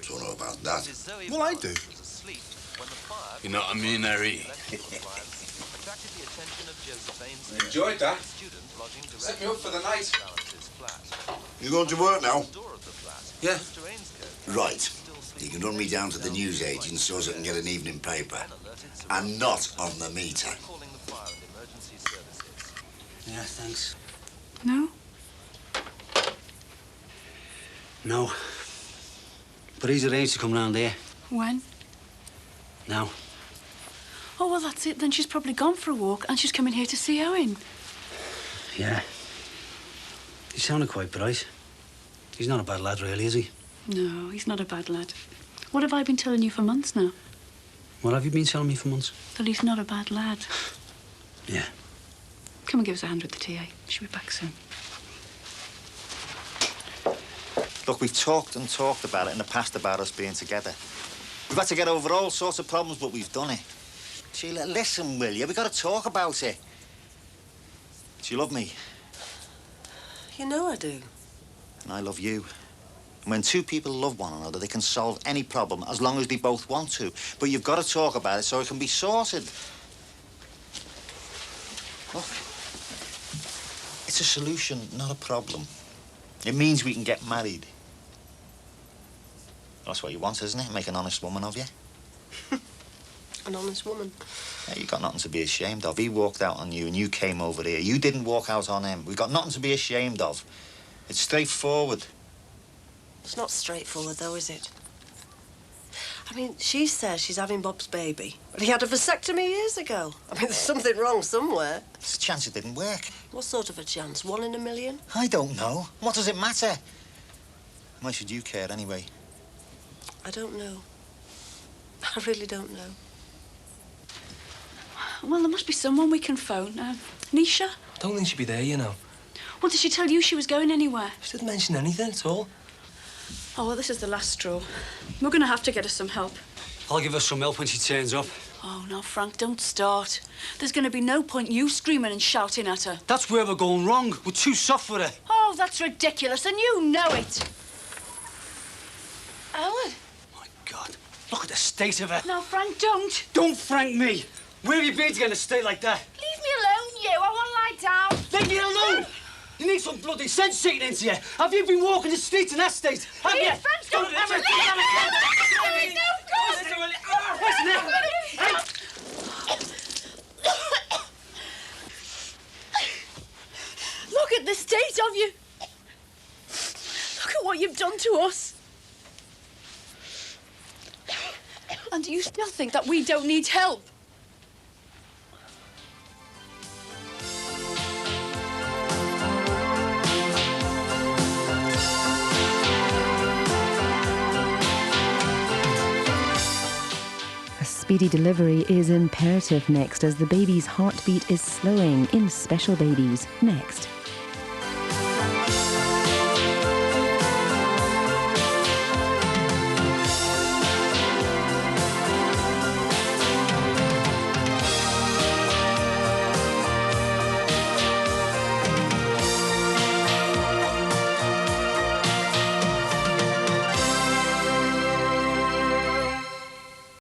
Don't know about that. Well, I do. You know what I mean, Harry? Enjoyed that. Set me up for the night. You going to work now? Yeah. Right. You can run me down to the newsagent so as I can get an evening paper. And not on the meter. Yeah, thanks. No? No. But he's arranged to come round here. When? Now. Oh, well, that's it. Then she's probably gone for a walk and she's coming here to see Owen. Yeah. He sounded quite bright. He's not a bad lad, really, is he? No, he's not a bad lad. What have I been telling you for months now? What have you been telling me for months? That he's not a bad lad. Yeah. Come and give us a hand with the TA. She'll be back soon. Look, we've talked and talked about it in the past about us being together. We've had to get over all sorts of problems, but we've done it. Sheila, listen, will you? We've got to talk about it. Do you love me? You know I do. And I love you. And when two people love one another, they can solve any problem as long as they both want to. But you've got to talk about it so it can be sorted. Look, it's a solution, not a problem. It means we can get married. That's what you want, isn't it? Make an honest woman of you. An honest woman. Yeah, you got nothing to be ashamed of. He walked out on you and you came over here. You didn't walk out on him. We've got nothing to be ashamed of. It's straightforward. It's not straightforward, though, is it? I mean, she says she's having Bob's baby. But he had a vasectomy years ago. I mean, there's something wrong somewhere. There's a chance it didn't work. What sort of a chance? 1 in a million? I don't know. What does it matter? Why should you care anyway? I don't know. I really don't know. Well, there must be someone we can phone. Nisha? I don't think she'd be there, you know. Well, did she tell you she was going anywhere? She didn't mention anything at all. Oh, well, this is the last straw. We're going to have to get her some help. I'll give her some help when she turns up. Oh, no, Frank, don't start. There's going to be no point you screaming and shouting at her. That's where we're going wrong. We're too soft for her. Oh, Oh, that's ridiculous, and you know it. Owen. God, look at the state of her. No, Frank, don't. Don't frank me. Where have you been to get in a state like that? Leave me alone, you. I want to lie down. Leave me alone! You need some bloody sense seating into you. Have you been walking the streets in that state? Have you? Frank, don't. Leave me. Look at the state of you. Look at what you've done to us. And do you still think that we don't need help? A speedy delivery is imperative next as the baby's heartbeat is slowing in Special Babies. Next.